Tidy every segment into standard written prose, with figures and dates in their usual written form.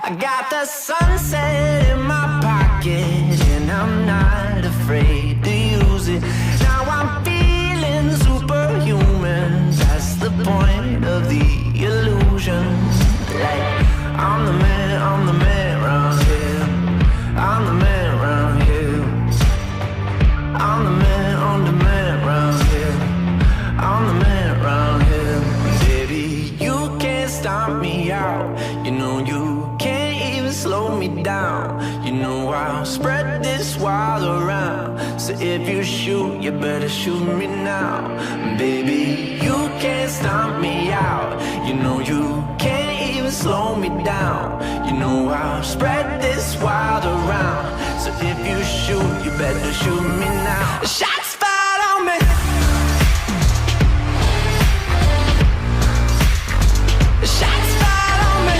I got the sunset in my pocket, and I'm not afraid to use it. Now I'm feeling superhuman. That's the point of the illusion. Like, I'm the man round here. I'm the man round here. I'm the man round here. I'm the man round here. Baby, you can't stomp me out. You know you can't even slow me down. You know I'll spread this wild around. So if you shoot, you better shoot me now. Baby, you can't stomp me out. You know you can't even slow me down. You know I'll spread this wild around. So if you shoot, you better shoot me now. Shots fired on me. Shots fired on me.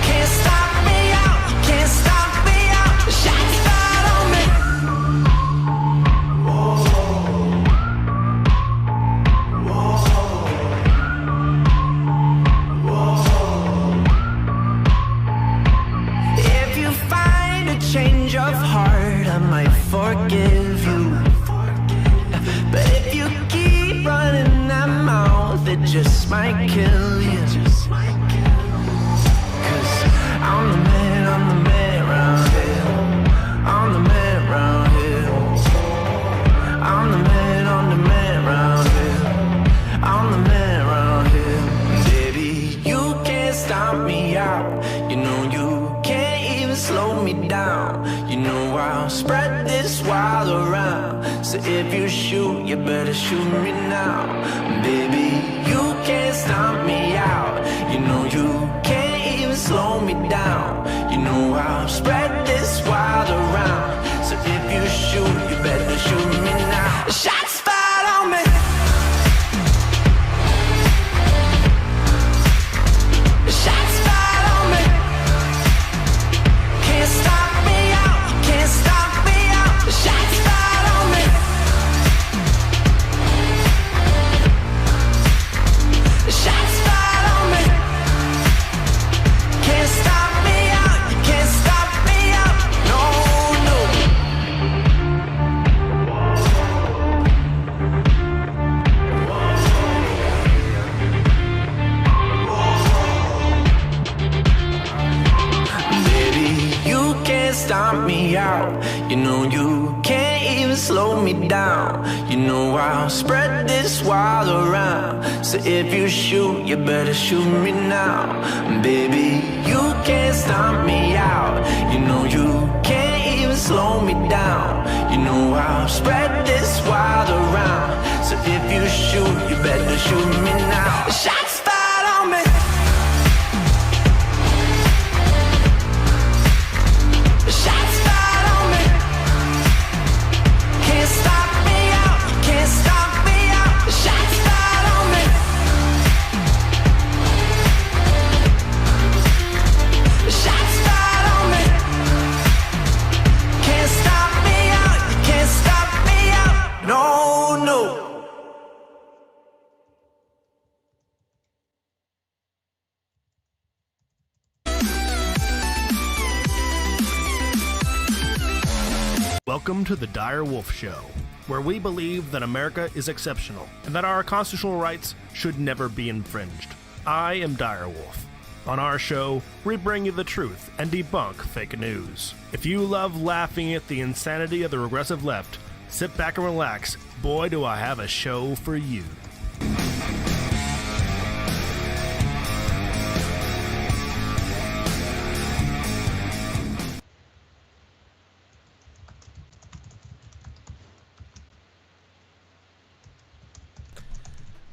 Can't stop me out. You can't stop me out. Shots fired on me. If you find a change of heart, I might forgive you. But if you keep running that mouth, it just might kill you. Cause I'm the man round here. I'm the man round here. I'm the man round here. I'm the man round here. Baby, you can't stomp me out. You know you can't even slow me down. You know I'll spread this wild around. So if you shoot, you better shoot me now. Baby, you can't stomp me out. You know you can't even slow me down. You know I'll spread this wild around. So if you shoot, you better shoot me now. Shots fired on me. Shots fired on me. Can't stop me out. You can't stop me out. Shots fired on me. Shots fired on me. Can't stop me out. You can't stop me out. No, no. Baby, you can't stomp me out. You know you can't even slow me down. You know I'll spread this wild around. So if you shoot, you better shoot me now. Baby, you can't stomp me out. You know you can't even slow me down. You know I'll spread this wild around. So if you shoot, you better shoot me now. Shots fired on me. Shots fired on me. Can't stop me out. You can't stop me out. Shots fired on me. Shots fired on me. Can't stop me out. You can't stop me out. No, no. Welcome to the Dire Wolf Show, where we believe that America is exceptional and that our constitutional rights should never be infringed. I am Dire Wolf. On our show, we bring you the truth and debunk fake news. If you love laughing at the insanity of the regressive left, sit back and relax. Boy, do I have a show for you.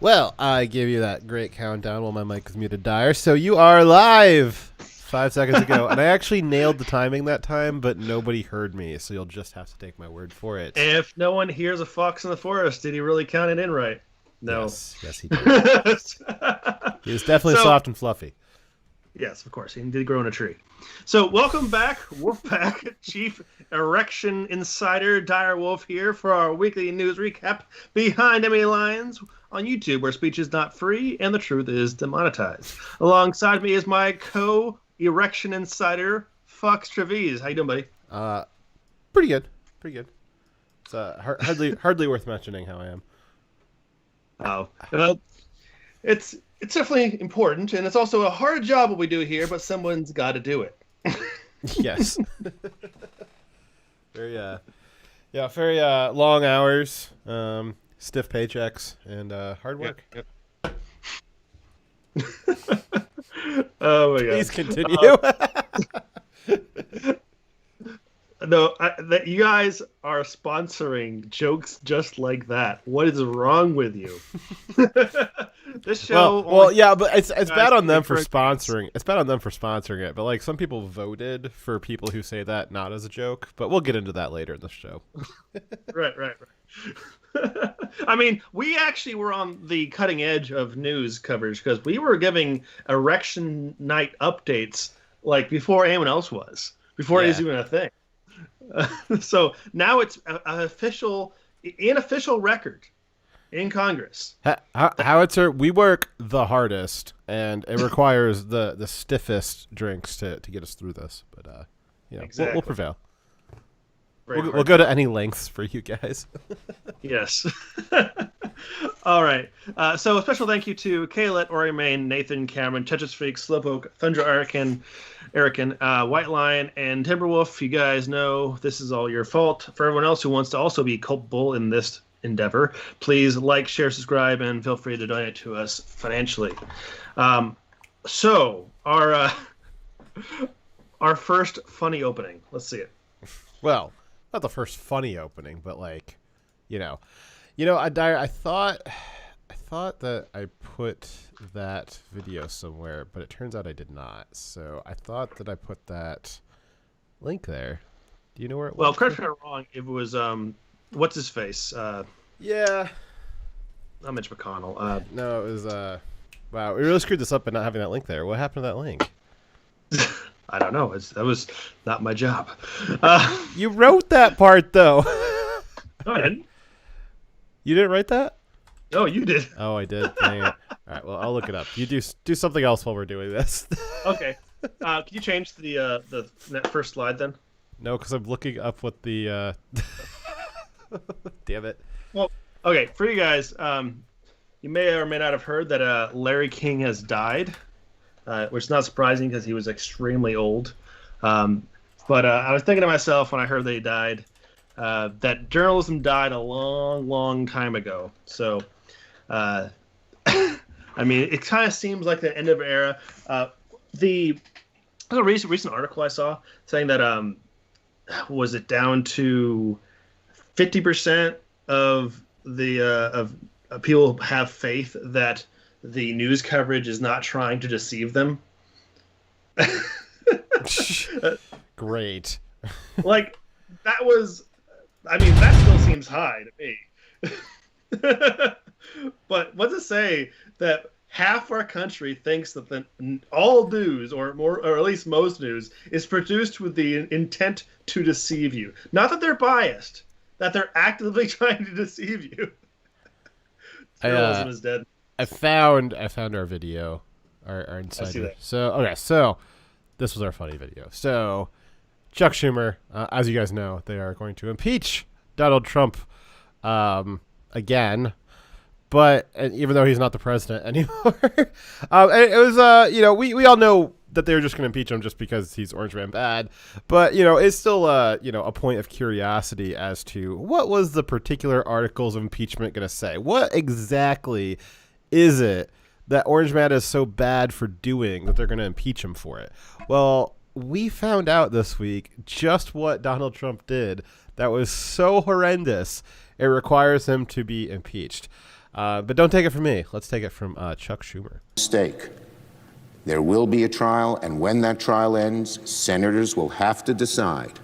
Well, I gave you that great countdown while my mic was muted, Dire. So you are live 5 seconds ago. And I actually nailed the timing that time, but nobody heard me. So you'll just have to take my word for it. If no one hears a fox in the forest, did he really count it in right? No. Yes he did. He was definitely soft and fluffy. Yes, of course. He did grow in a tree. So welcome back, Wolfpack Chief Erection Insider Dire Wolf here for our weekly news recap behind Emmy Lions on YouTube, where speech is not free and the truth is demonetized. Alongside me is my co-Erection Insider, Fox Trevize. How you doing, buddy? Pretty good. It's hardly worth mentioning how I am. Oh, well, it's definitely important, and it's also a hard job what we do here, but someone's got to do it. Yes. Very long hours, stiff paychecks, and hard work. Yep. Oh my god! Please continue. No, that you guys are sponsoring jokes just like that. What is wrong with you? This show. Well, yeah, but it's bad on them for sponsoring. It's bad on them for sponsoring it. But like some people voted for people who say that not as a joke. But we'll get into that later in the show. Right. I mean, we actually were on the cutting edge of news coverage because we were giving erection night updates like before anyone else was, before it was even a thing. So now it's an official record in Congress. Howitzer, we work the hardest, and it requires the stiffest drinks to get us through this. But Exactly. we'll prevail. We'll go to any lengths for you guys. Yes. All right. So a special thank you to Kaylet, Ori Main, Nathan, Cameron, Tetris Freak, Slowpoke, Thundra Erican, White Lion, and Timberwolf. You guys know this is all your fault. For everyone else who wants to also be culpable in this endeavor, please like, share, subscribe, and feel free to donate to us financially. So our first funny opening. Let's see it. Well, not the first funny opening, but like, I thought that I put that video somewhere, but it turns out I did not. So I thought that I put that link there. Do you know where it was? Well, correct me if I'm wrong. It was what's his face? Yeah. Not Mitch McConnell. No, it was wow, we really screwed this up by not having that link there. What happened to that link? I don't know. That was not my job. You wrote that part though. No, I didn't. You didn't write that? No, you did. Oh, I did. Dang it. All right, well, I'll look it up. You do something else while we're doing this. Okay. Can you change the first slide then? No, because I'm looking up what the. Damn it. Well, okay. For you guys, you may or may not have heard that Larry King has died, which is not surprising because he was extremely old. But I was thinking to myself when I heard that he died, that journalism died a long, long time ago. So, I mean, it kind of seems like the end of an era. There's a recent article I saw saying that was it down to 50% of the people have faith that the news coverage is not trying to deceive them. Great. Like that was, I mean, that still seems high to me. But what's it say that half our country thinks that all news, or at least most news, is produced with the intent to deceive you? Not that they're biased, that they're actively trying to deceive you. Journalism is dead. I found our video, our insider. So this was our funny video. So Chuck Schumer, as you guys know, they are going to impeach Donald Trump again. But even though he's not the president anymore, it was we all know that they were just going to impeach him just because he's Orange Man bad. But it's still a point of curiosity as to what was the particular articles of impeachment going to say. What exactly is it that Orange Man is so bad for doing that they're going to impeach him for it? Well, we found out this week just what Donald Trump did that was so horrendous it requires him to be impeached. But don't take it from me. Let's take it from Chuck Schumer. Stake. There will be a trial, and when that trial ends, senators will have to decide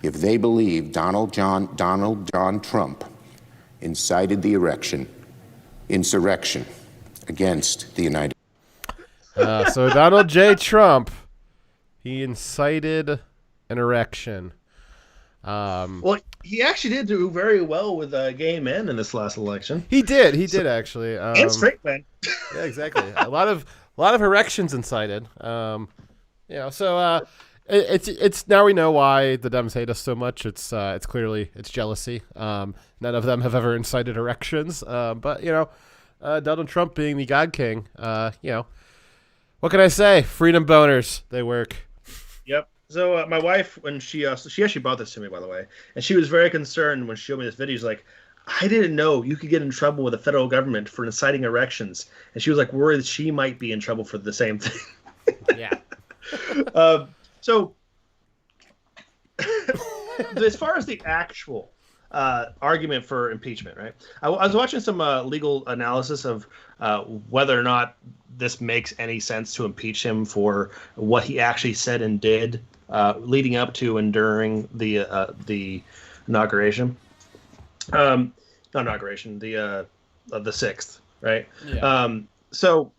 if they believe Donald John Trump incited the insurrection against the United States. So Donald J. Trump, he incited an erection. Well, he actually did do very well with gay men in this last election. He did actually. And straight men. Yeah, exactly. a lot of erections incited. It's now we know why the Dems hate us so much. It's clearly jealousy. None of them have ever incited erections. But Donald Trump being the God King, what can I say? Freedom boners, they work. Yep. So my wife, when she actually brought this to me, by the way, and she was very concerned when she showed me this video. She's like, I didn't know you could get in trouble with the federal government for inciting erections, and she was like worried that she might be in trouble for the same thing. Yeah. So as far as the actual argument for impeachment, right? I was watching some legal analysis of whether or not this makes any sense to impeach him for what he actually said and did leading up to and during the inauguration. Not inauguration, the 6th, right? Yeah. So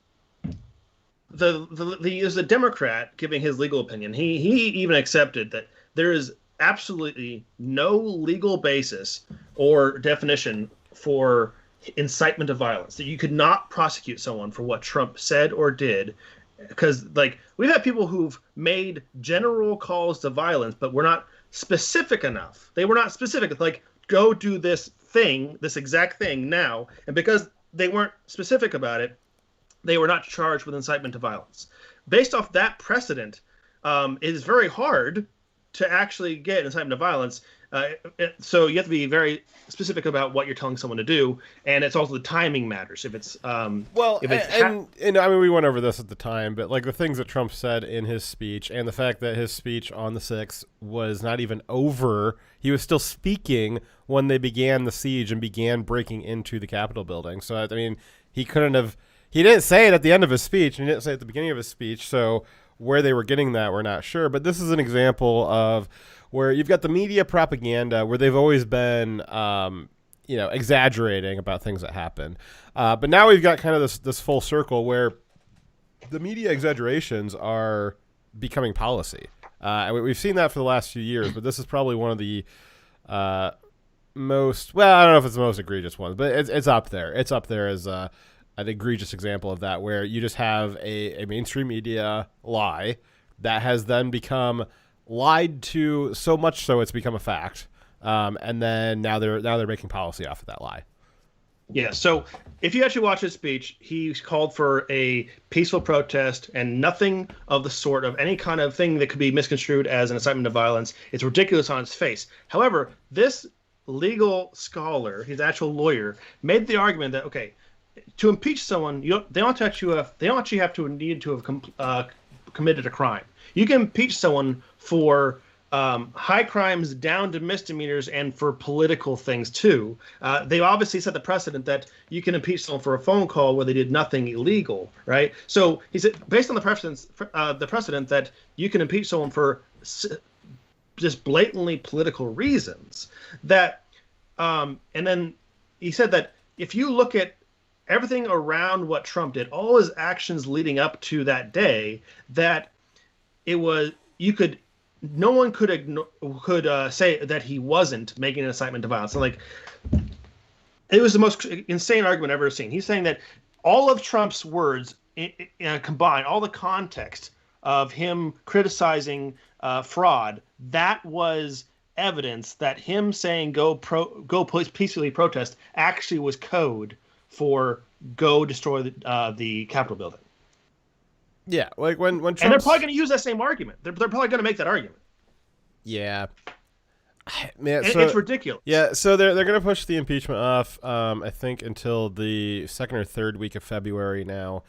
the Democrat giving his legal opinion. He even accepted that there is absolutely no legal basis or definition for incitement of violence, that you could not prosecute someone for what Trump said or did, because we've had people who've made general calls to violence but were not specific enough. They were not specific, like, go do this thing, this exact thing now, and because they weren't specific about it, they were not charged with incitement to violence. Based off that precedent, it is very hard to actually get incitement to violence. So you have to be very specific about what you're telling someone to do, and it's also the timing matters. If it's we went over this at the time, but the things that Trump said in his speech, and the fact that his speech on the 6th was not even over, he was still speaking when they began the siege and began breaking into the Capitol building. So he couldn't have. He didn't say it at the end of his speech, and he didn't say it at the beginning of his speech. So where they were getting that, we're not sure. But this is an example of where you've got the media propaganda, where they've always been, exaggerating about things that happen. But now we've got kind of this full circle where the media exaggerations are becoming policy. And we've seen that for the last few years, but this is probably one of the most, well, I don't know if it's the most egregious one, but it's up there. It's up there as an egregious example of that, where you just have a mainstream media lie that has then become lied to so much so it's become a fact, and then now they're making policy off of that lie. Yeah. So if you actually watch his speech, he called for a peaceful protest and nothing of the sort of any kind of thing that could be misconstrued as an incitement to violence. It's ridiculous on its face. However, this legal scholar, his actual lawyer, made the argument that to impeach someone, they don't actually have to need to have committed a crime. You can impeach someone for high crimes down to misdemeanors and for political things too. They obviously set the precedent that you can impeach someone for a phone call where they did nothing illegal, right? So he said, based on the precedent that you can impeach someone for just blatantly political reasons, that, and then he said that if you look at everything around what Trump did, all his actions leading up to that day, that no one could say that he wasn't making an incitement to violence. So, it was the most insane argument I've ever seen. He's saying that all of Trump's words combined, all the context of him criticizing fraud, that was evidence that him saying go peacefully protest actually was code for go destroy the Capitol building. Yeah, when Trump's... And they're probably going to use that same argument. They're probably going to make that argument. Yeah. Man, it's ridiculous. Yeah, so they're going to push the impeachment off, I think, until the second or third week of February now,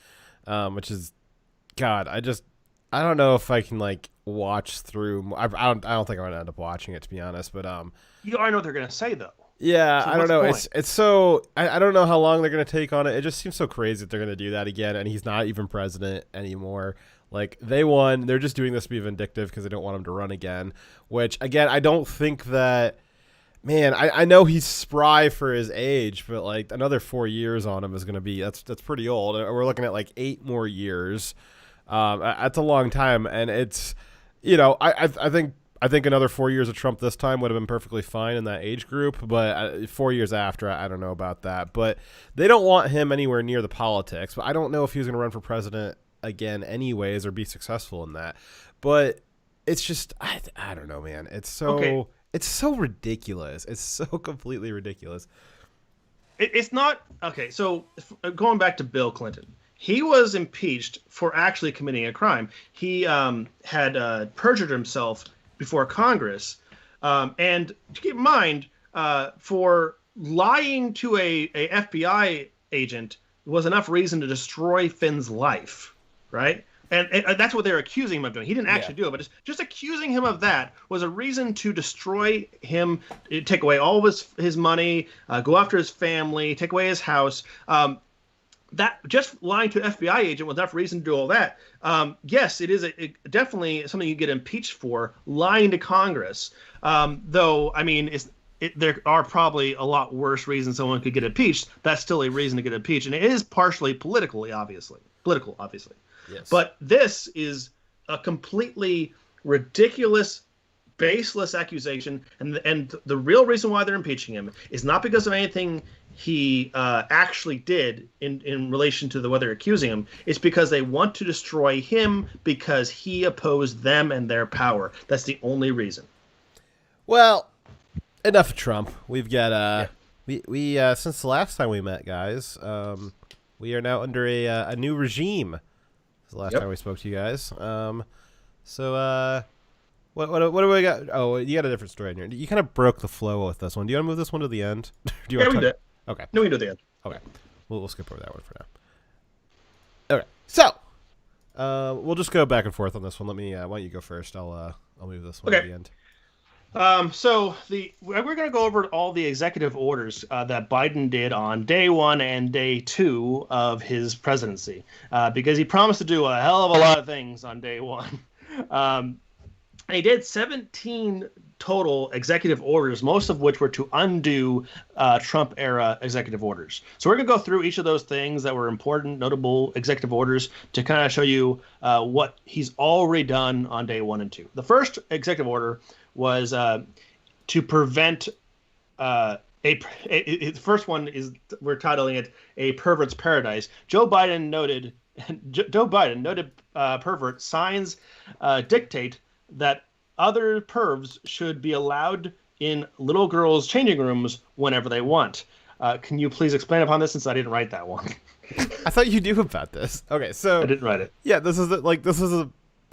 which is, God, I don't know if I can watch through. I don't think I'm going to end up watching it, to be honest. But you already know what they're going to say, though. Yeah, so I don't know. It's so I don't know how long they're going to take on it. It just seems so crazy that they're going to do that again, and he's not even president anymore. They won. They're just doing this to be vindictive because they don't want him to run again. Which, again, I don't think that. Man, I know he's spry for his age, but another 4 years on him is going to be that's pretty old. We're looking at 8 more years. That's a long time, and it's, you know, I think another 4 years of Trump this time would have been perfectly fine in that age group, but 4 years after, I don't know about that. But they don't want him anywhere near the politics. But I don't know if he's going to run for president again anyways or be successful in that. But it's just, I don't know, man. It's so It's so ridiculous. It's so completely ridiculous. It's not okay. So going back to Bill Clinton, he was impeached for actually committing a crime. He had perjured himself before Congress, and to keep in mind, for lying to a FBI agent was enough reason to destroy Finn's life, right? And that's what they're accusing him of doing. He didn't actually do it, but just accusing him of that was a reason to destroy him, take away all of his money, go after his family, take away his house. That just lying to an FBI agent was enough reason to do all that. Yes, it is definitely something you get impeached for, lying to Congress. Though, I mean, there are probably a lot worse reasons someone could get impeached. That's still a reason to get impeached, and it is partially political, obviously. Yes. But this is a completely ridiculous, baseless accusation, and the real reason why they're impeaching him is not because of anything he actually did in relation to what they're accusing him. It's because they want to destroy him because he opposed them and their power. That's the only reason. Well, enough of Trump. We've got we since the last time we met, guys. We are now under a new regime. This is the last time we spoke to you guys. So what do we got? Oh, you got a different story in here. You kind of broke the flow with this one. Do you want to move this one to the end? Do you we did. Okay. No, we do the end. Okay. We'll skip over that one for now. Okay. So we'll just go back and forth on this one. Let me. Why don't you go first? I'll move this one to the end. So we're going to go over all the executive orders that Biden did on day 1 and day 2 of his presidency, because he promised to do a hell of a lot of things on day 1. He did 17 total executive orders, most of which were to undo Trump-era executive orders. So we're going to go through each of those things that were important, notable executive orders to kind of show you what he's already done on day 1 and 2. The first executive order was to prevent the first one is, we're titling it "A Pervert's Paradise." Joe Biden noted pervert signs dictate that other pervs should be allowed in little girls' changing rooms whenever they want. Can you please explain upon this, since I didn't write that one? I thought you knew about this. Okay, so I didn't write it. Yeah, this is a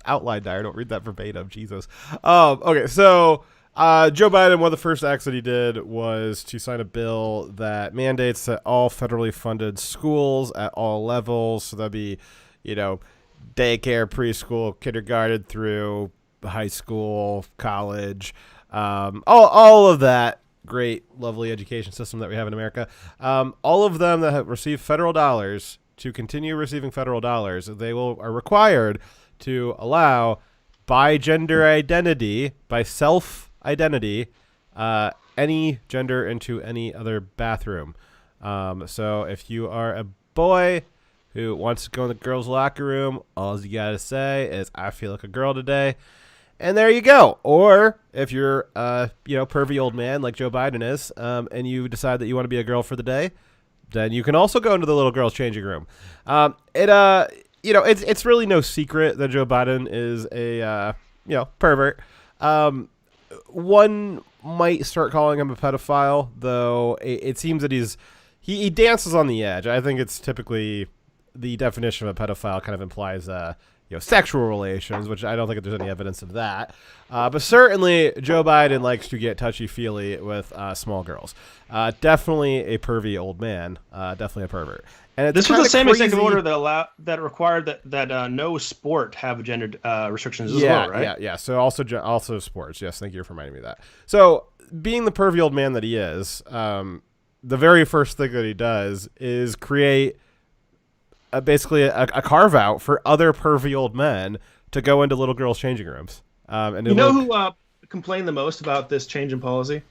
outline there. Don't read that verbatim. Jesus. Okay, so Joe Biden, one of the first acts that he did was to sign a bill that mandates that all federally funded schools at all levels, so that'd be, daycare, preschool, kindergarten through high school, college, all of that great, lovely education system that we have in America, all of them that have received federal dollars, to continue receiving federal dollars, are required to allow by gender identity, by self-identity, any gender into any other bathroom. So if you are a boy who wants to go in the girls' locker room, all you got to say is, "I feel like a girl today." And there you go. Or if you're pervy old man like Joe Biden is, and you decide that you want to be a girl for the day, then you can also go into the little girl's changing room. It's really no secret that Joe Biden is a pervert. One might start calling him a pedophile, though it seems that he dances on the edge. I think it's typically the definition of a pedophile kind of implies sexual relations, which I don't think there's any evidence of that. But certainly Joe Biden likes to get touchy-feely with small girls. Definitely a pervy old man. Definitely a pervert. And this was the same executive order that required that no sport have gender restrictions as well, right? Yeah. So also sports. Yes, thank you for reminding me of that. So being the pervy old man that he is, the very first thing that he does is create basically a carve out for other pervy old men to go into little girls' changing rooms. And who complained the most about this change in policy?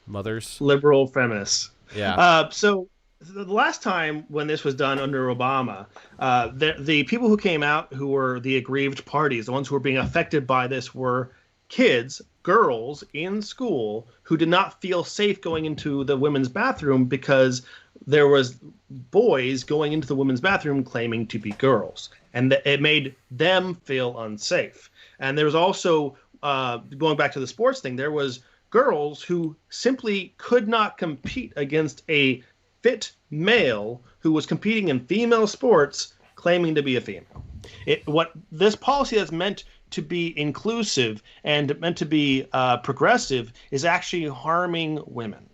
Mothers, liberal feminists. Yeah. So the last time when this was done under Obama, the people who came out who were the aggrieved parties, the ones who were being affected by this, were kids, girls in school who did not feel safe going into the women's bathroom because there was boys going into the women's bathroom claiming to be girls, and it made them feel unsafe. And there was also, going back to the sports thing, there was girls who simply could not compete against a fit male who was competing in female sports claiming to be a female. What this policy that's meant to be inclusive and meant to be progressive is actually harming women.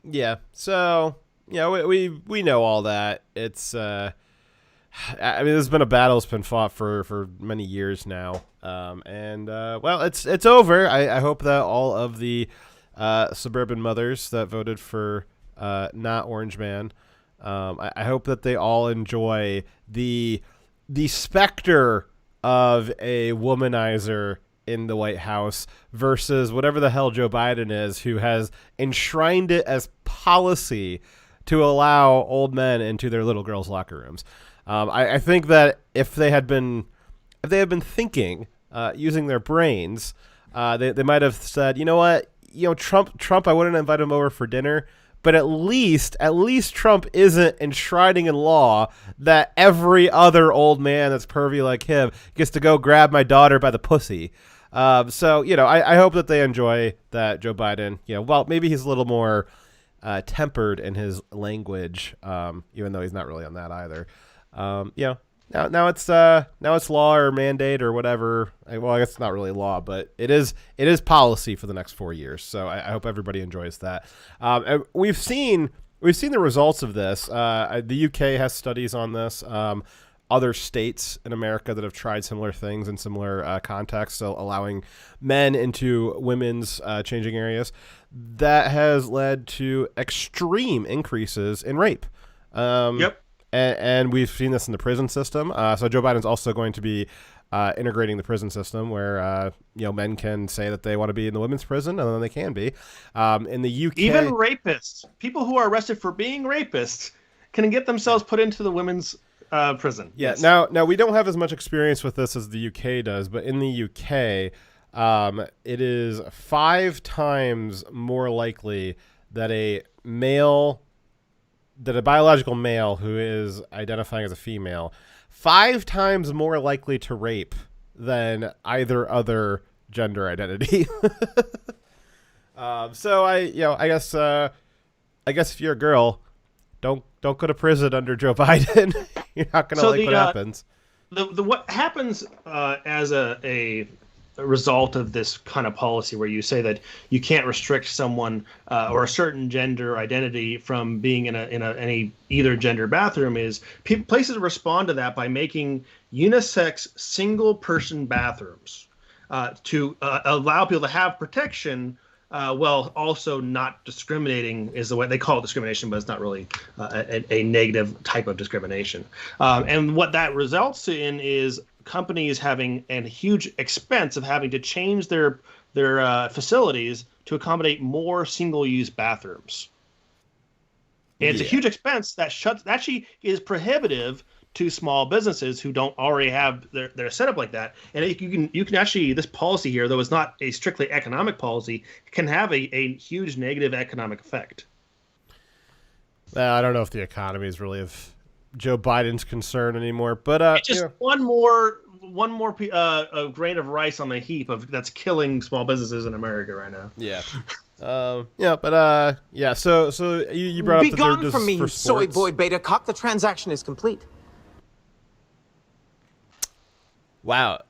Yeah. So, we know all that. It's I mean, there's been a battle that's been fought for many years now. Well, it's over. I hope that all of the suburban mothers that voted for not Orange Man, I hope that they all enjoy the specter of a womanizer in the White House versus whatever the hell Joe Biden is, who has enshrined it as policy to allow old men into their little girls' locker rooms. I think that if they had been thinking, using their brains, they might have said, you know what, Trump, I wouldn't invite him over for dinner, but at least Trump isn't enshrining in law that every other old man that's pervy like him gets to go grab my daughter by the pussy. So I hope that they enjoy that Joe Biden, well, maybe he's a little more tempered in his language, even though he's not really on that either. Now it's law or mandate or whatever. Well, I guess it's not really law, but it is policy for the next 4 years. So I hope everybody enjoys that. And we've seen the results of this. The UK has studies on this. Other states in America that have tried similar things in similar contexts, so allowing men into women's changing areas, that has led to extreme increases in rape. Yep. And we've seen this in the prison system. So Joe Biden's also going to be integrating the prison system where men can say that they want to be in the women's prison, and then they can be. In the UK, even rapists, people who are arrested for being rapists, can get themselves put into the women's prison. Yeah. Yes. Now we don't have as much experience with this as the UK does, but in the UK, it is 5 times more likely that a biological male who is identifying as a female, 5 times more likely to rape than either other gender identity. So I guess if you're a girl, don't go to prison under Joe Biden. You're not gonna what happens. What happens as a result of this kind of policy, where you say that you can't restrict someone or a certain gender identity from being in any either gender bathroom, is places respond to that by making unisex single person bathrooms to allow people to have protection while also not discriminating, is the way they call it discrimination, but it's not really a negative type of discrimination. And what that results in is companies having a huge expense of having to change their facilities to accommodate more single-use bathrooms. And it's a huge expense that actually is prohibitive to small businesses who don't already have their setup like that. And you can actually, this policy here, though it's not a strictly economic policy, can have a huge negative economic effect. I don't know if the economy is really of Joe Biden's concern anymore, but it's just one more a grain of rice on the heap that's killing small businesses in America right now. Yeah. So you brought up Be that gone they're from me, for soy sports. boy beta cock. The transaction is complete. Wow.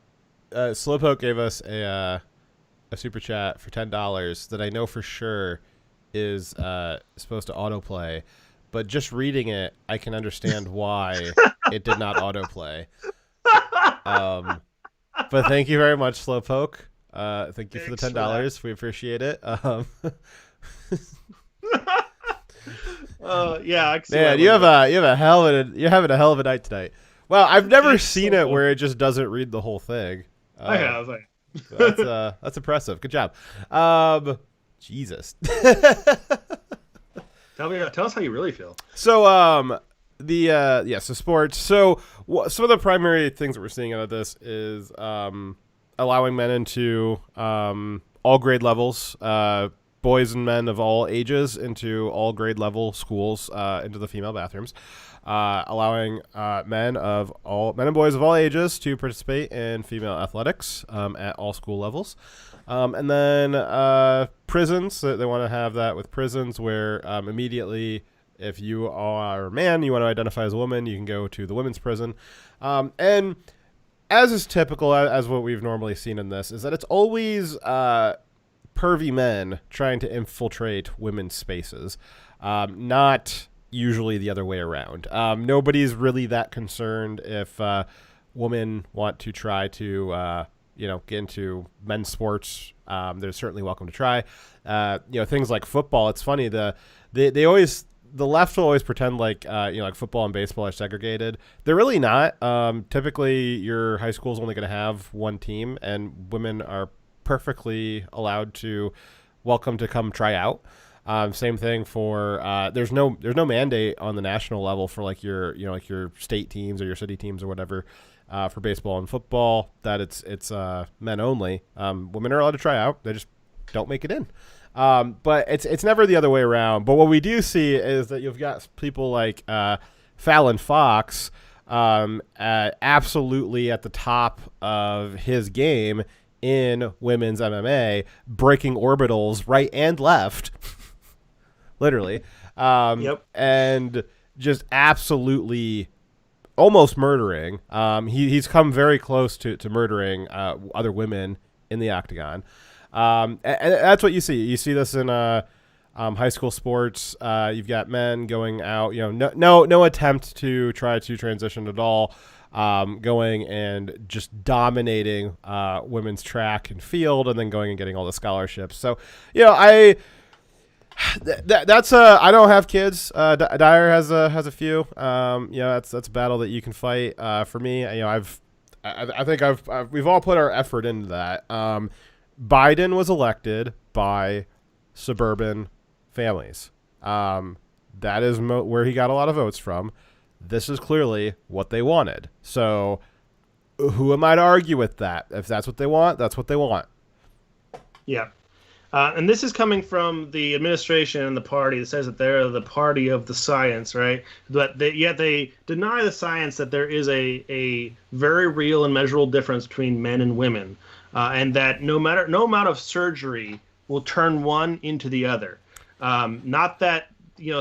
Slowpoke gave us a super chat for $10 that I know for sure is supposed to autoplay, but just reading it, I can understand why it did not autoplay. But thank you very much, Slowpoke. Thank you for the $10. We appreciate it. Man, you're having a hell of a night tonight. Well, I've never seen it where it just doesn't read the whole thing. I have. That's impressive. Good job. Jesus. Tell us how you really feel. So, so sports. So, some of the primary things that we're seeing out of this is allowing men into all grade levels, boys and men of all ages into all grade level schools, into the female bathrooms, allowing men and boys of all ages to participate in female athletics at all school levels. And then prisons, they want to have that with prisons where immediately if you are a man, you want to identify as a woman, you can go to the women's prison. And as is typical, as what we've normally seen in this, is that it's always pervy men trying to infiltrate women's spaces, not usually the other way around. Nobody's really that concerned if women want to try to get into men's sports. They're certainly welcome to try. Things like football. It's funny, the left will always pretend like like football and baseball are segregated. They're really not. Typically, your high school is only going to have one team, and women are perfectly allowed to welcome to come try out. Same thing for there's no mandate on the national level for like your state teams or your city teams or whatever. For baseball and football, that it's men only. Women are allowed to try out; they just don't make it in. But it's never the other way around. But what we do see is that you've got people like Fallon Fox, absolutely at the top of his game in women's MMA, breaking orbitals right and left, literally, and just absolutely. Almost murdering. He's come very close to murdering other women in the octagon. And that's what you see. You see this in high school sports. You've got men going out, no attempt to try to transition at all, going and just dominating women's track and field, and then going and getting all the scholarships. So, that's I don't have kids. Dyer has a few. That's a battle that you can fight. For me, I think we've all put our effort into that. Biden was elected by suburban families. That is where he got a lot of votes from. This is clearly what they wanted. So, who am I to argue with that? If that's what they want, that's what they want. Yeah. And this is coming from the administration and the party that says that they're the party of the science, right? But yet they deny the science that there is a very real and measurable difference between men and women, and that no amount of surgery will turn one into the other. Not that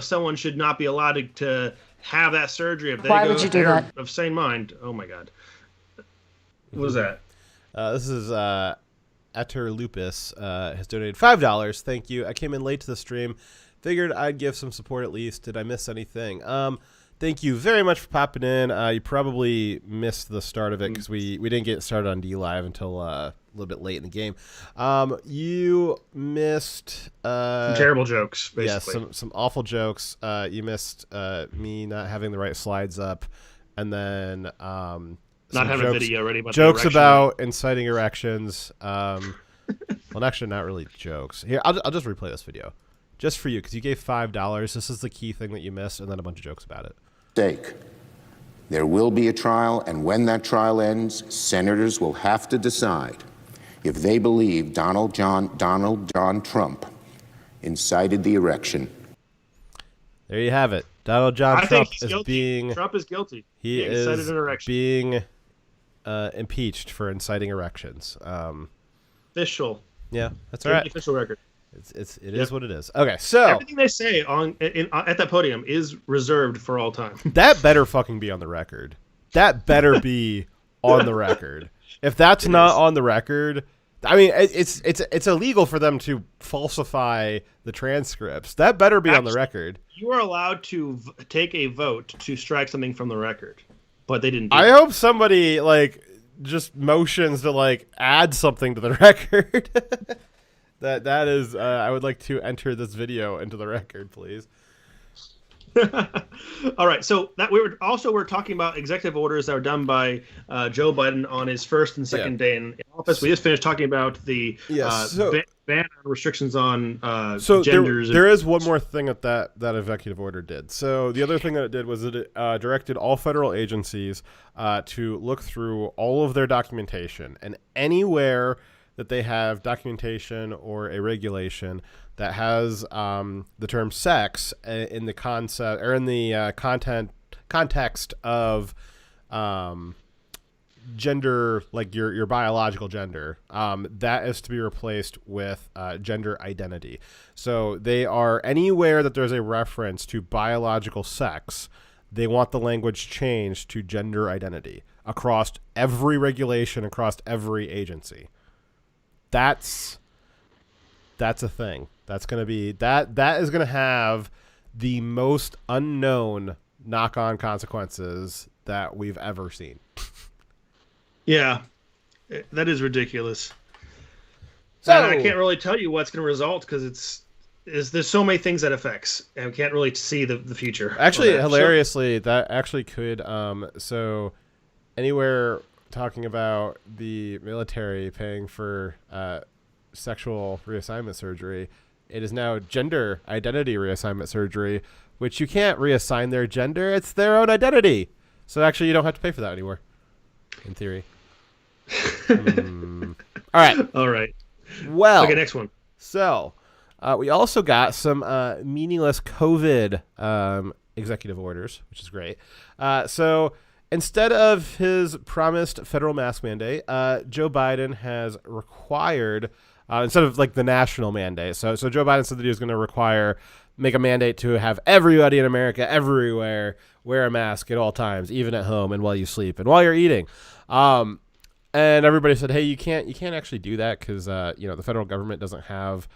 someone should not be allowed to have that surgery if they Why would you do that? Of sane mind. Oh my God, what was that? This is Eter Lupus has donated $5. Thank you. I came in late to the stream. Figured I'd give some support at least. Did I miss anything? Thank you very much for popping in. You probably missed the start of it because we didn't get started on DLive until a little bit late in the game. You missed some terrible jokes, basically. Yeah, some awful jokes. You missed me not having the right slides up, and then not having a video ready about jokes about inciting erections. Well, actually, not really jokes. Here, I'll just replay this video just for you because you gave $5. This is the key thing that you missed, and then a bunch of jokes about it. There will be a trial, and when that trial ends, senators will have to decide if they believe Donald John Trump incited the erection. There you have it. Donald John Trump is guilty. Trump is guilty. He is being impeached for inciting erections. Official. Yeah, that's right. Official record. It is what it is. Okay, so everything they say at that podium is reserved for all time. That better fucking be on the record. That better be on the record. If that's not on the record, I mean, it's illegal for them to falsify the transcripts. That better be on the record. You are allowed to take a vote to strike something from the record, but they didn't. I hope somebody just motions to add something to the record. That is, I would like to enter this video into the record, please. All right, so that we're talking about executive orders that were done by Joe Biden on his first and second day in office. We just finished talking about the ban on restrictions on So genders. there is one more thing that executive order did. So the other thing that it did was it directed all federal agencies to look through all of their documentation, and anywhere that they have documentation or a regulation that has the term sex in the concept or in the context of gender, like your biological gender, that is to be replaced with gender identity. So they are anywhere that there's a reference to biological sex, they want the language changed to gender identity across every regulation, across every agency. That's a thing. That's going to be that is going to have the most unknown knock-on consequences that we've ever seen. Yeah, that is ridiculous. So And I can't really tell you what's going to result because there's so many things that affects, and we can't really see the future. actually, on that. hilariously, that actually could. So anywhere talking about the military paying for sexual reassignment surgery, it is now gender identity reassignment surgery, which you can't reassign their gender; it's their own identity. So actually, you don't have to pay for that anymore, in theory. All right. All right. Well, Okay, next one. so we also got some meaningless COVID executive orders, which is great. So instead of his promised federal mask mandate, Joe Biden has required, instead of like the national mandate. So Joe Biden said that he was going to make a mandate to have everybody in America, everywhere, wear a mask at all times, even at home and while you sleep and while you're eating. And everybody said, hey, you can't actually do that because the federal government doesn't have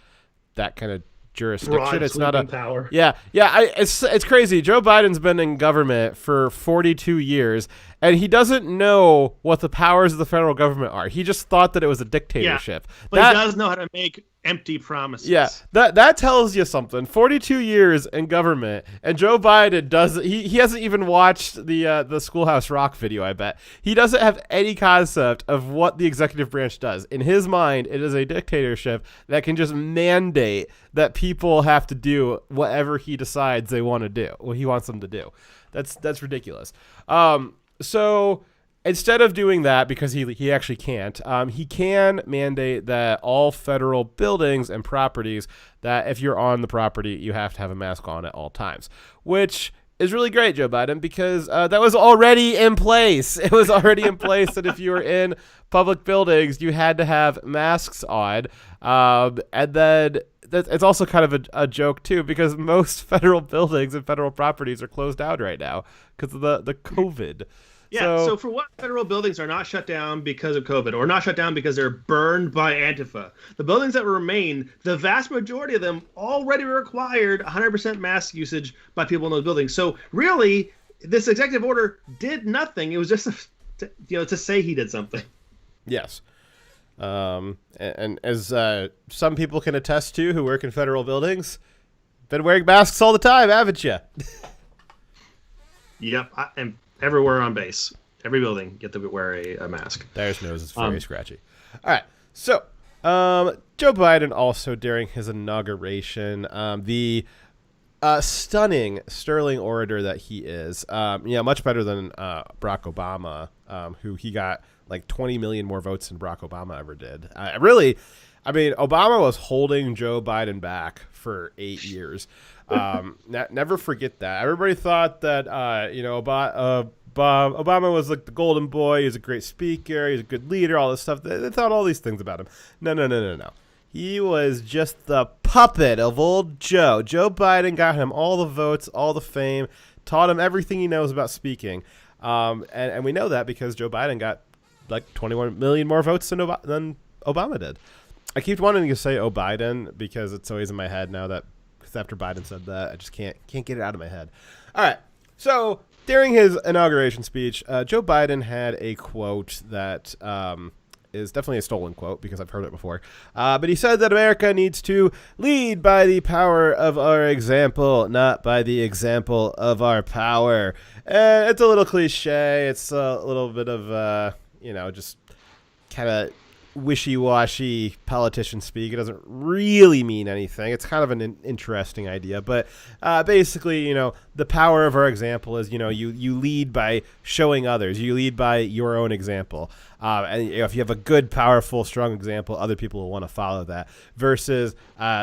that kind of jurisdiction. Broad It's not a sweeping power. Yeah. It's crazy. Joe Biden's been in government for 42 years, and he doesn't know what the powers of the federal government are. He just thought that it was a dictatorship. But he does know how to make empty promises. Yeah, that tells you something. 42 years in government, and Joe Biden he hasn't even watched the Schoolhouse Rock video, I bet. He doesn't have any concept of what the executive branch does. In his mind, it is a dictatorship that can just mandate that people have to do whatever he decides they want to do, what he wants them to do. That's ridiculous. So instead of doing that, because he actually can't, he can mandate that all federal buildings and properties, that if you're on the property, you have to have a mask on at all times, which is really great, Joe Biden, because that was already in place. It was already in place that if you were in public buildings, you had to have masks on. And then it's also kind of a joke, too, because most federal buildings and federal properties are closed down right now because of the COVID. Yeah, so for what federal buildings are not shut down because of COVID or not shut down because they're burned by Antifa, the buildings that remain, the vast majority of them already required 100% mask usage by people in those buildings. So really, this executive order did nothing. It was just to say he did something. Yes. And as some people can attest to who work in federal buildings, been wearing masks all the time, haven't you? Yep, and everywhere on base, every building, you have to wear a mask. There's nose is very scratchy. All right, so Joe Biden also during his inauguration, the stunning, sterling orator that he is, much better than Barack Obama, who he got like 20 million more votes than Barack Obama ever did. Obama was holding Joe Biden back for 8 years. Never forget that. Everybody thought that Obama was like the golden boy. He's a great speaker. He's a good leader. All this stuff. They thought all these things about him. No. He was just the puppet of old Joe. Joe Biden got him all the votes, all the fame, taught him everything he knows about speaking. And we know that because Joe Biden got like 21 million more votes than Obama did. I keep wanting to say Biden because it's always in my head now that after Biden said that, I just can't get it out of my head. All right. So during his inauguration speech, Joe Biden had a quote that is definitely a stolen quote because I've heard it before. But he said that America needs to lead by the power of our example, not by the example of our power. And it's a little cliche. It's a little bit of, just kind of wishy-washy politician speak. It doesn't really mean anything. It's kind of an interesting idea, but basically, the power of our example is, you lead by showing others. You lead by your own example. And if you have a good, powerful, strong example, other people will want to follow that versus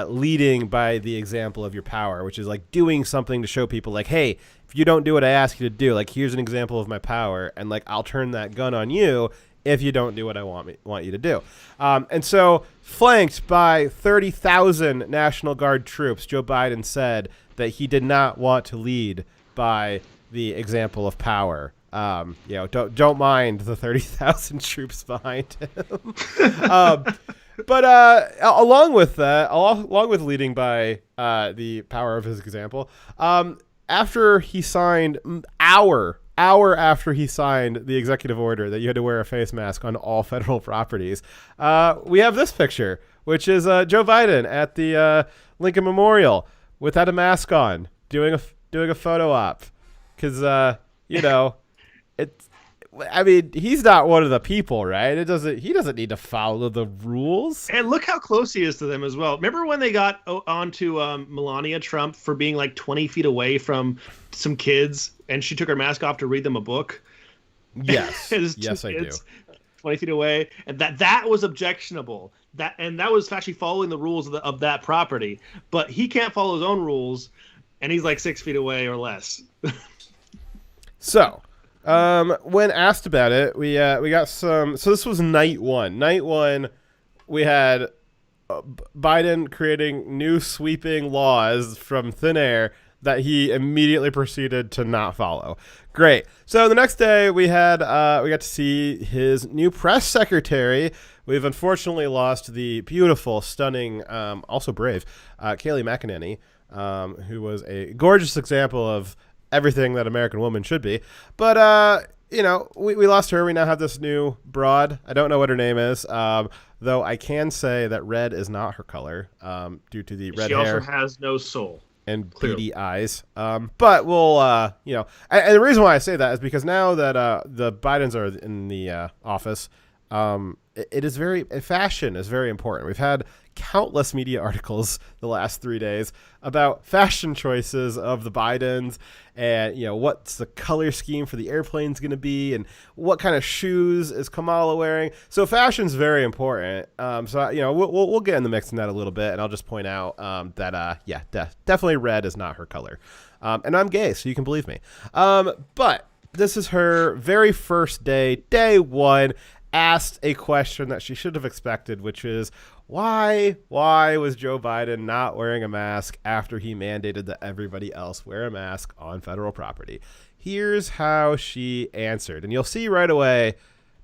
leading by the example of your power, which is like doing something to show people like, hey, if you don't do what I ask you to do, like, here's an example of my power, and like, I'll turn that gun on you if you don't do what I want you to do. And so, flanked by 30,000 National Guard troops, Joe Biden said that he did not want to lead by the example of power. Don't mind the 30,000 troops behind him. But along with that, along with leading by the power of his example, after he signed hour after he signed the executive order that you had to wear a face mask on all federal properties, we have this picture, which is Joe Biden at the Lincoln Memorial without a mask on, doing a photo op, because he's not one of the people, right? He doesn't need to follow the rules. And look how close he is to them as well. Remember when they got onto Melania Trump for being like 20 feet away from some kids, and she took her mask off to read them a book? Yes, yes, I do. 20 feet away, and that was objectionable. That was actually following the rules of that property. But he can't follow his own rules, and he's like 6 feet away or less. So. When asked about it, we got some. So this was night one. Night one, we had Biden creating new sweeping laws from thin air that he immediately proceeded to not follow. Great. So the next day, we got to see his new press secretary. We've unfortunately lost the beautiful, stunning, also brave, Kayleigh McEnany, who was a gorgeous example of everything that American woman should be. But, we lost her. We now have this new broad. I don't know what her name is, though I can say that red is not her color due to the red hair. She also has no soul. And beady eyes. But we'll, and the reason why I say that is because now that the Bidens are in the office, fashion is very important. We've had countless media articles the last 3 days about fashion choices of the Bidens and, what's the color scheme for the airplanes going to be and what kind of shoes is Kamala wearing. So fashion's very important. We'll get in the mix in that a little bit, and I'll just point out that, definitely red is not her color. And I'm gay, so you can believe me. But this is her very first day one, asked a question that she should have expected, which is, why was Joe Biden not wearing a mask after he mandated that everybody else wear a mask on federal property? Here's how she answered. And you'll see right away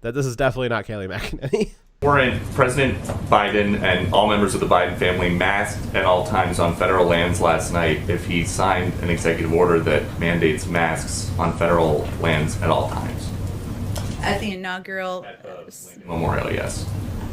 that this is definitely not Kayleigh McEnany. Weren't President Biden and all members of the Biden family masked at all times on federal lands last night if he signed an executive order that mandates masks on federal lands at all times? At the inaugural Memorial, yes.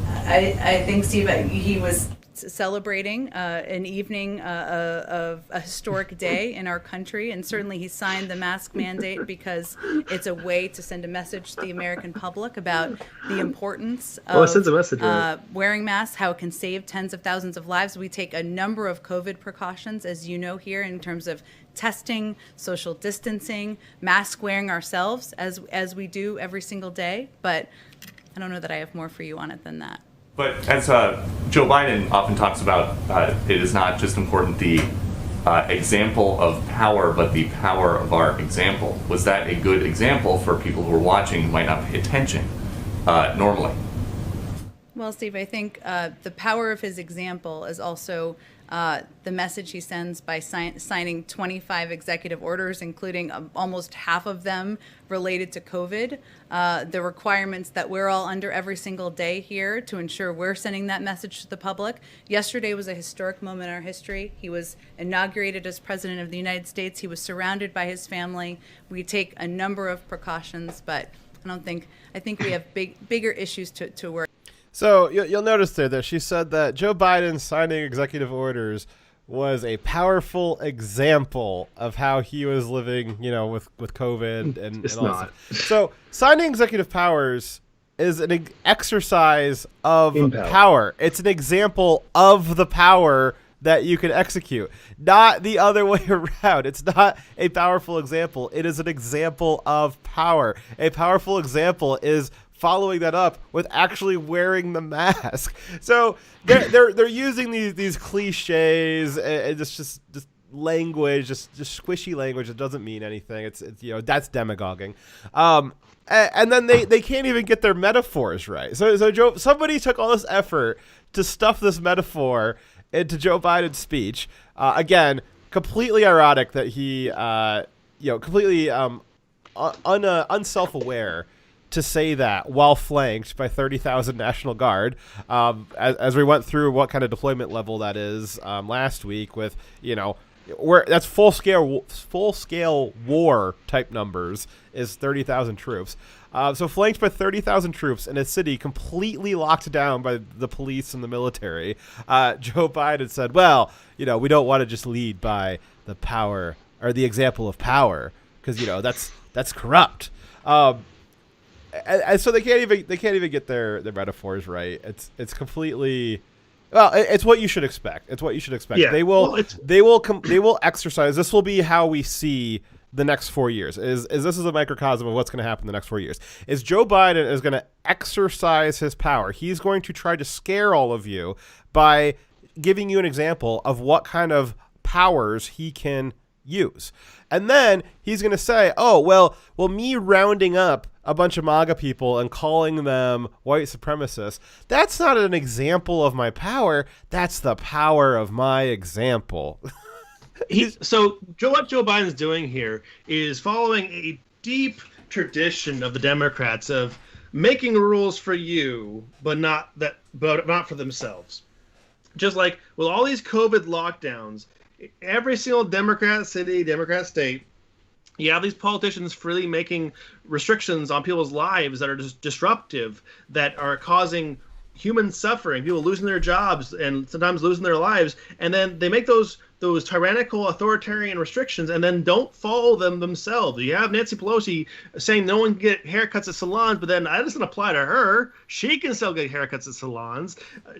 I think, Steve, he was celebrating an evening of a historic day in our country, and certainly he signed the mask mandate because it's a way to send a message to the American public about the importance of wearing masks, how it can save tens of thousands of lives. We take a number of COVID precautions, as you know, here in terms of testing, social distancing, mask wearing ourselves as we do every single day. But I don't know that I have more for you on it than that. But as Joe Biden often talks about, it is not just important the example of power, but the power of our example. Was that a good example for people who are watching who might not pay attention normally? Well, Steve, I think the power of his example is also the message he sends by signing 25 executive orders, including almost half of them related to COVID, the requirements that we're all under every single day here to ensure we're sending that message to the public. Yesterday was a historic moment in our history. He was inaugurated as President of the United States. He was surrounded by his family. We take a number of precautions, but I think we have bigger issues to work. So you'll notice there that she said that Joe Biden signing executive orders was a powerful example of how he was living, with COVID and all that. So signing executive powers is an exercise of In power. power. It's an example of the power that you can execute, not the other way around. It's not a powerful example. It is an example of power. A powerful example is following that up with actually wearing the mask. So they're using these cliches and just language, just squishy language that doesn't mean anything. It's that's demagoguing. And then they can't even get their metaphors right. So Joe, somebody took all this effort to stuff this metaphor into Joe Biden's speech. Again, completely ironic that he, completely unself-aware to say that while flanked by 30,000 National Guard. As we went through what kind of deployment level that is last week with, that's full scale war type numbers is 30,000 troops. So flanked by 30,000 troops in a city completely locked down by the police and the military, Joe Biden said, well, we don't want to just lead by the power or the example of power because, that's corrupt. And so they can't even get their metaphors right. It's completely... Well, it's what you should expect. It's what you should expect. Yeah. They will exercise. This will be how we see the next 4 years. This is a microcosm of what's going to happen the next 4 years. Is Joe Biden is going to exercise his power. He's going to try to scare all of you by giving you an example of what kind of powers he can use. And then he's going to say, oh, well, me rounding up a bunch of MAGA people and calling them white supremacists, that's not an example of my power. That's the power of my example. What Joe Biden's doing here is following a deep tradition of the Democrats of making rules for you, but not for themselves. Just like with all these COVID lockdowns, every single Democrat city, Democrat state, you have these politicians freely making restrictions on people's lives that are just disruptive, that are causing human suffering, people losing their jobs and sometimes losing their lives, and then they make those tyrannical authoritarian restrictions and then don't follow them themselves. You have Nancy Pelosi saying no one can get haircuts at salons, but then that doesn't apply to her. She can still get haircuts at salons.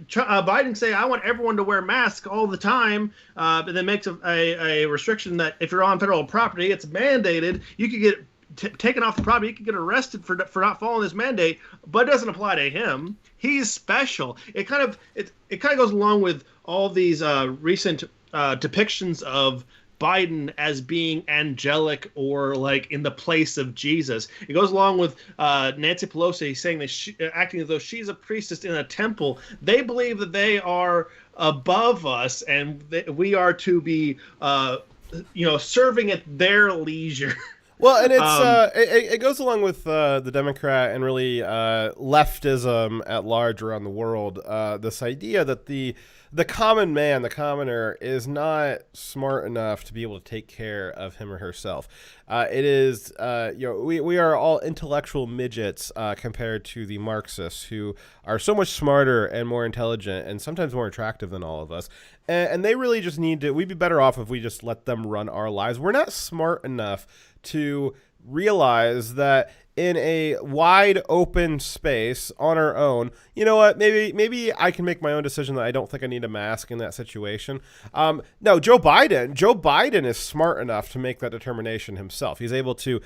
Biden saying I want everyone to wear masks all the time, but then makes a restriction that if you're on federal property, it's mandated. You could get taken off the property. You could get arrested for not following this mandate, but it doesn't apply to him. He's special. It kind of goes along with all these recent depictions of Biden as being angelic or like in the place of Jesus. It goes along with Nancy Pelosi saying that acting as though she's a priestess in a temple. They believe that they are above us and we are to be, serving at their leisure. Well, and it goes along with the Democrat and really leftism at large around the world. This idea that the common man, the commoner, is not smart enough to be able to take care of him or herself. It is, we are all intellectual midgets compared to the Marxists, who are so much smarter and more intelligent and sometimes more attractive than all of us. And they really just need to. We'd be better off if we just let them run our lives. We're not smart enough to realize that in a wide open space on our own, you know what, maybe I can make my own decision that I don't think I need a mask in that situation. No, Joe Biden is smart enough to make that determination himself. He's able to,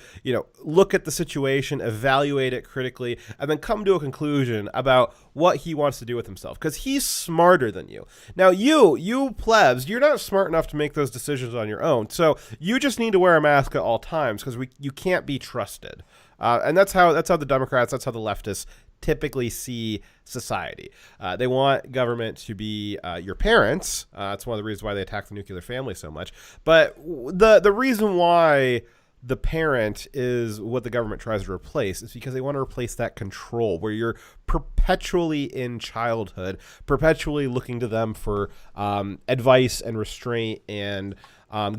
look at the situation, evaluate it critically, and then come to a conclusion about what he wants to do with himself, because he's smarter than you. Now, you plebs, you're not smart enough to make those decisions on your own, so you just need to wear a mask at all times because you can't be trusted. And that's how the Democrats, that's how the leftists typically see society. They want government to be your parents. That's one of the reasons why they attack the nuclear family so much. But the reason why the parent is what the government tries to replace is because they want to replace that control where you're perpetually in childhood, perpetually looking to them for advice and restraint and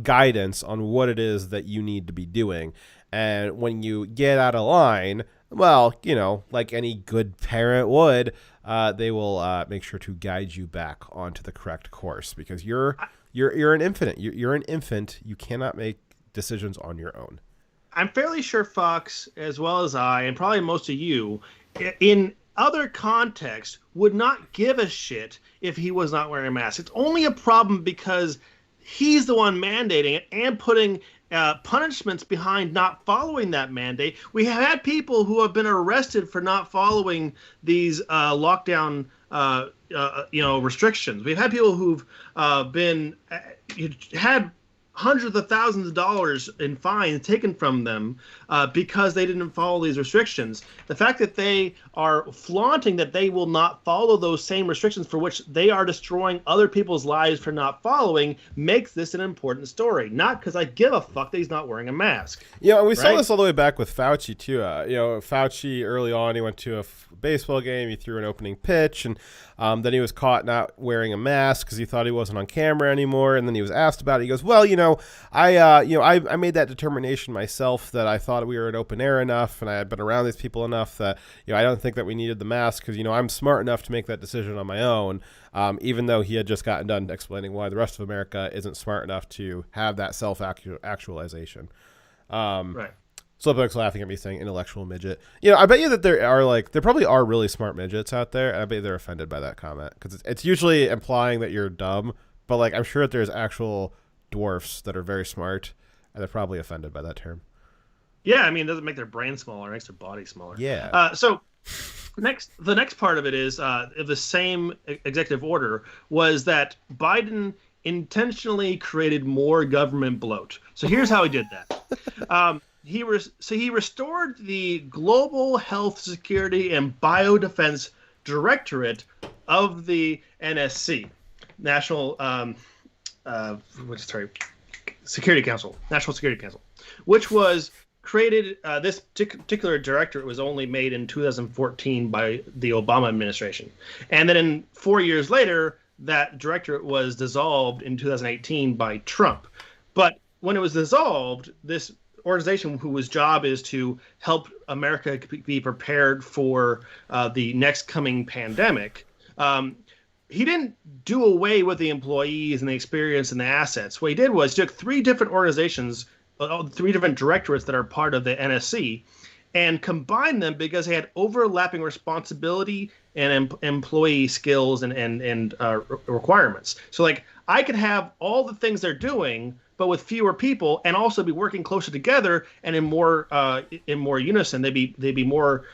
guidance on what it is that you need to be doing. And when you get out of line, well, like any good parent would, they will make sure to guide you back onto the correct course because you're an infant. You're an infant. You cannot make decisions on your own. I'm fairly sure Fox, as well as I, and probably most of you, in other contexts, would not give a shit if he was not wearing a mask. It's only a problem because he's the one mandating it and putting punishments behind not following that mandate. We have had people who have been arrested for not following these lockdown restrictions. We've had people who've been had hundreds of thousands of dollars in fines taken from them because they didn't follow these restrictions. The fact that they are flaunting that they will not follow those same restrictions for which they are destroying other people's lives for not following makes this an important story. Not because I give a fuck that he's not wearing a mask. Yeah, and we saw this all the way back with Fauci too. Fauci early on, he went to a baseball game, he threw an opening pitch, and then he was caught not wearing a mask because he thought he wasn't on camera anymore. And then he was asked about it. He goes, "Well, I made that determination myself that I thought we were at open air enough, and I had been around these people enough that I don't think that we needed the mask because I'm smart enough to make that decision on my own." Even though he had just gotten done explaining why the rest of America isn't smart enough to have that self-actualization. Right. Slowpoke's laughing at me saying intellectual midget. I bet you that there probably are really smart midgets out there, and I bet you they're offended by that comment because it's usually implying that you're dumb, but I'm sure that there's actual dwarfs that are very smart, and they're probably offended by that term. Yeah, it doesn't make their brain smaller, it makes their body smaller. Yeah. So the next part of it is the same executive order was that Biden intentionally created more government bloat. So here's how he did that. He restored the Global Health Security and Biodefense Directorate of the NSC, National Security Council, National Security Council, which was created. This particular directorate was only made in 2014 by the Obama administration, and then 4 years later, that directorate was dissolved in 2018 by Trump. But when it was dissolved, this organization whose job is to help America be prepared for the next coming pandemic, he didn't do away with the employees and the experience and the assets. What he did was he took three different organizations, three different directorates that are part of the NSC, and combined them because they had overlapping responsibility and employee skills and requirements. So I could have all the things they're doing, but with fewer people, and also be working closer together and in more unison. They'd be more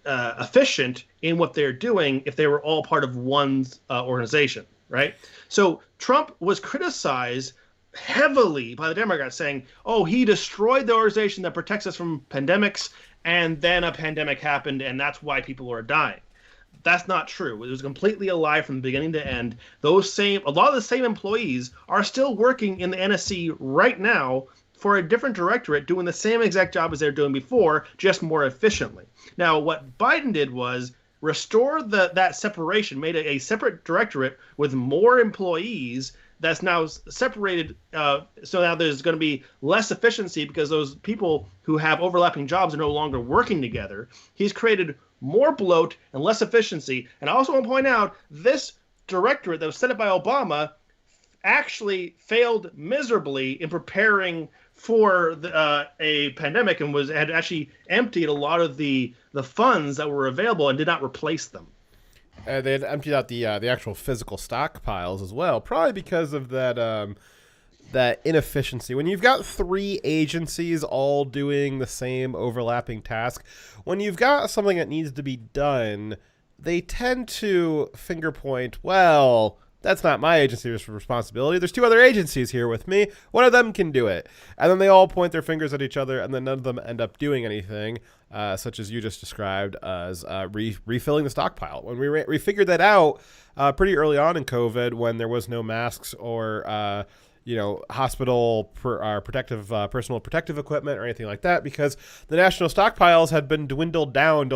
efficient in what they're doing if they were all part of one organization, right? So Trump was criticized heavily by the Democrats, saying, "Oh, he destroyed the organization that protects us from pandemics, and then a pandemic happened, and that's why people are dying." That's not true. It was completely a lie from beginning to end. A lot of the same employees are still working in the NSC right now for a different directorate doing the same exact job as they were doing before, just more efficiently. Now, what Biden did was restore that separation, made a separate directorate with more employees that's now separated. So now there's going to be less efficiency because those people who have overlapping jobs are no longer working together. He's created more bloat and less efficiency. And I also want to point out this directorate that was set up by Obama actually failed miserably in preparing for a pandemic and had actually emptied a lot of the funds that were available and did not replace them. They had emptied out the actual physical stockpiles as well, probably because of that inefficiency. When you've got three agencies all doing the same overlapping task, when you've got something that needs to be done, they tend to finger point, well, that's not my agency's responsibility. There's two other agencies here with me. One of them can do it. And then they all point their fingers at each other, and then none of them end up doing anything, such as you just described as refilling the stockpile. When we figured that out pretty early on in COVID, when there was no masks or hospital personal protective equipment or anything like that, because the national stockpiles had been dwindled down to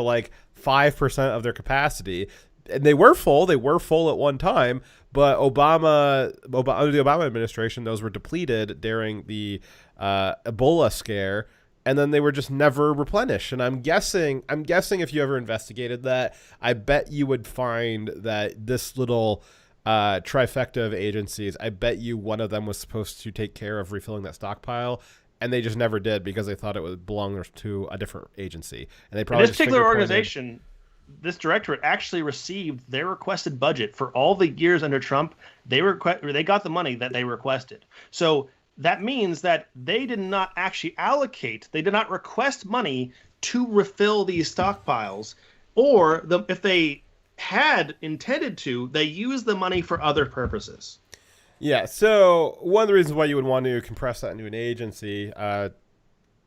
5% of their capacity. And they were full at one time, but under the Obama administration, those were depleted during the Ebola scare, and then they were just never replenished. And I'm guessing if you ever investigated that, I bet you would find that this little trifecta of agencies, I bet you one of them was supposed to take care of refilling that stockpile, and they just never did because they thought it would belong to a different agency. And they And probably this just particular finger-pointed. organization, this directorate actually received their requested budget for all the years under Trump. They got the money that they requested. So that means that they did not actually allocate. They did not request money to refill these stockpiles, or if they had intended to, they used the money for other purposes. Yeah, so one of the reasons why you would want to compress that into an agency,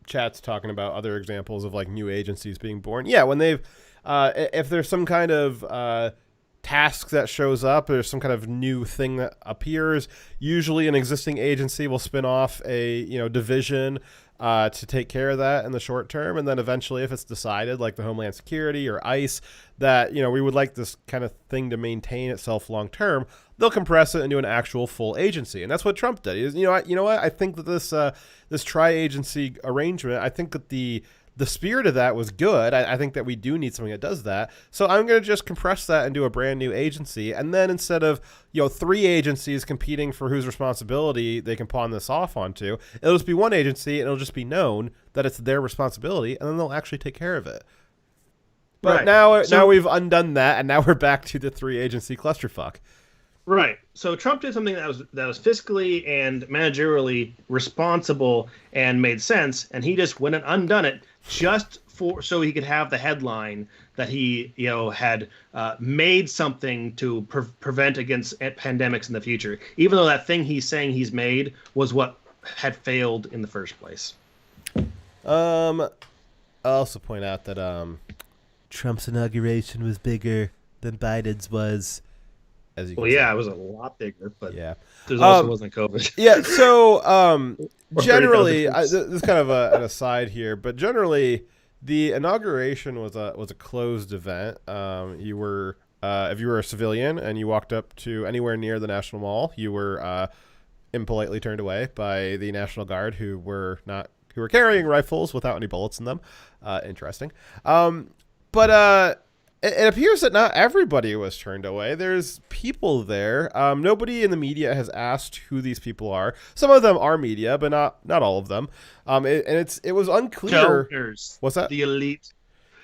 chat's talking about other examples of like new agencies being born. Yeah, when they've, if there's some kind of task that shows up, there's some kind of new thing that appears, usually an existing agency will spin off a division to take care of that in the short term, and then eventually, if it's decided, like the Homeland Security or ICE, that we would like this kind of thing to maintain itself long term, they'll compress it into an actual full agency, and that's what Trump did. You know what? I think that this tri-agency arrangement, I think that the spirit of that was good. I think that we do need something that does that. So I'm going to just compress that into a brand new agency, and then instead of 3 agencies competing for whose responsibility they can pawn this off onto, it'll just be one agency, and it'll just be known that it's their responsibility, and then they'll actually take care of it. But Right. now we've undone that, and now we're back to the 3-agency clusterfuck. Right. So Trump did something that was fiscally and managerially responsible and made sense, and he just went and undone it just so he could have the headline that he had made something to prevent against pandemics in the future, even though that thing he's saying he's made was what had failed in the first place. I'll also point out that Trump's inauguration was bigger than Biden's was. As you can see. It was a lot bigger, but Yeah. there also wasn't COVID. Yeah, so Or generally, 30,000 this is kind of an aside here, but generally, the inauguration was a closed event. You were, if you were a civilian and you walked up to anywhere near the National Mall, you were impolitely turned away by the National Guard, who were carrying rifles without any bullets in them. Interesting. But it appears that not everybody was turned away. There's people there. Nobody in the media has asked who these people are. Some of them are media, but not all of them. It was unclear. Donors. What's that? The elite.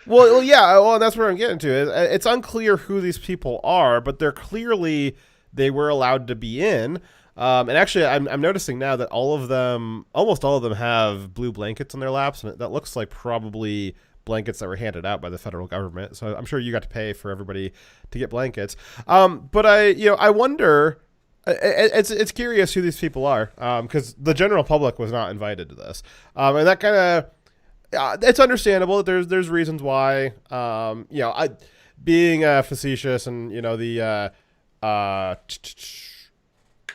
Well, yeah. Well, that's what I'm getting to. It's unclear who these people are, but they were allowed to be in. And actually, I'm noticing now that almost all of them have blue blankets on their laps, and that looks like probably blankets that were handed out by the federal government. So I'm sure you got to pay for everybody to get blankets. But I wonder. It's curious who these people are, because the general public was not invited to this, and that kind of it's understandable. There's reasons why. Being facetious and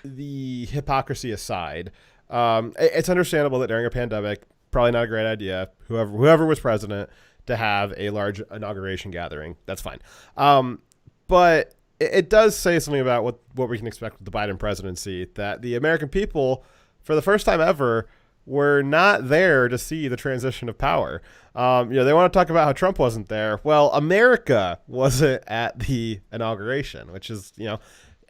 the hypocrisy aside, it's understandable that during a pandemic, probably not a great idea, whoever was president, to have a large inauguration gathering. That's fine. But it does say something about what we can expect with the Biden presidency, that the American people, for the first time ever, were not there to see the transition of power. They want to talk about how Trump wasn't there. Well, America wasn't at the inauguration, which is,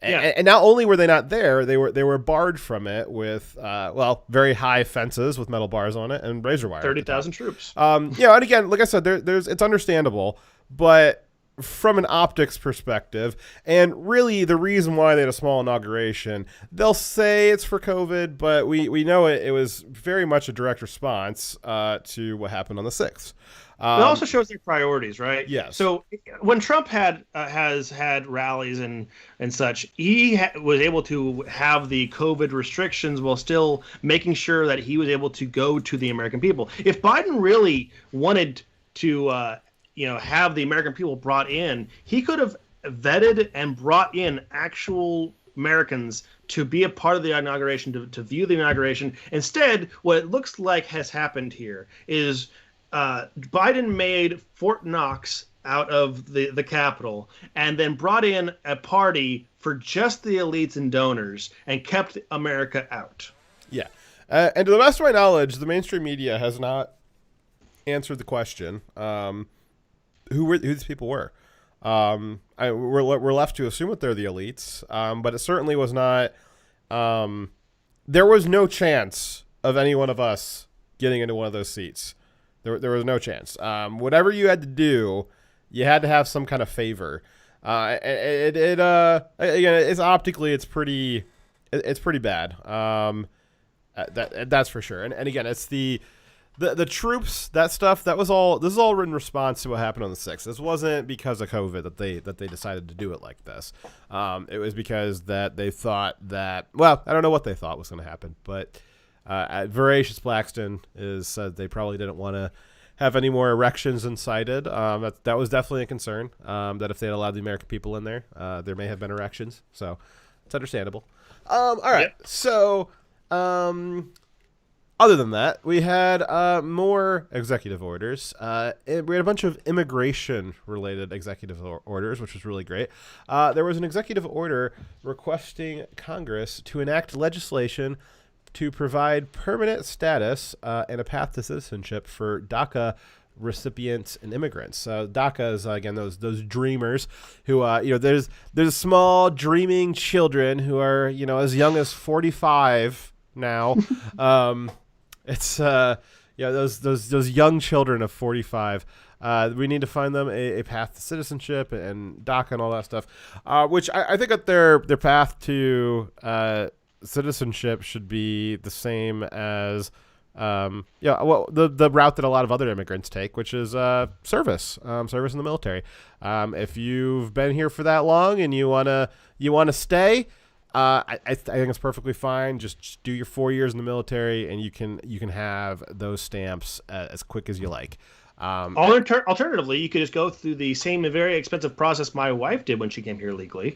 And not only were they not there, they were barred from it with very high fences with metal bars on it and razor wire. 30,000 troops. And again, like I said, it's understandable, but from an optics perspective, and really the reason why they had a small inauguration, they'll say it's for COVID, but we know it was very much a direct response to what happened on the 6th. It also shows their priorities, right? Yes. So when Trump has had rallies and such, he was able to have the COVID restrictions while still making sure that he was able to go to the American people. If Biden really wanted to, have the American people brought in, he could have vetted and brought in actual Americans to be a part of the inauguration, to view the inauguration. Instead, what it looks like has happened here is Biden made Fort Knox out of the Capitol and then brought in a party for just the elites and donors and kept America out. Yeah. And to the best of my knowledge, the mainstream media has not answered the question who these people were. We're left to assume that they're the elites, but it certainly was not. There was no chance of any one of us getting into one of those seats. There was no chance. Whatever you had to do, you had to have some kind of favor. Again, it's optically, it's pretty bad. That's for sure. And again, it's the troops, that stuff. This is all in response to what happened on the 6th. This wasn't because of COVID that they decided to do it like this. It was because that they thought that, well, I don't know what they thought was going to happen, but Voracious Blackston said they probably didn't want to have any more erections incited. That was definitely a concern, that if they had allowed the American people in there, there may have been erections. So it's understandable. All right. Yep. So other than that, we had more executive orders. We had a bunch of immigration-related executive orders, which was really great. There was an executive order requesting Congress to enact legislation to provide permanent status and a path to citizenship for DACA recipients and immigrants. DACA is again those dreamers who there's small dreaming children who are as young as 45 now. It's those young children of 45. We need to find them a path to citizenship and DACA and all that stuff, which I think that their path to citizenship should be the same as the route that a lot of other immigrants take, which is service in the military. If you've been here for that long and you wanna stay, I think it's perfectly fine. Just do your 4 years in the military, and you can have those stamps as quick as you like. Alternatively, you could just go through the same very expensive process my wife did when she came here legally.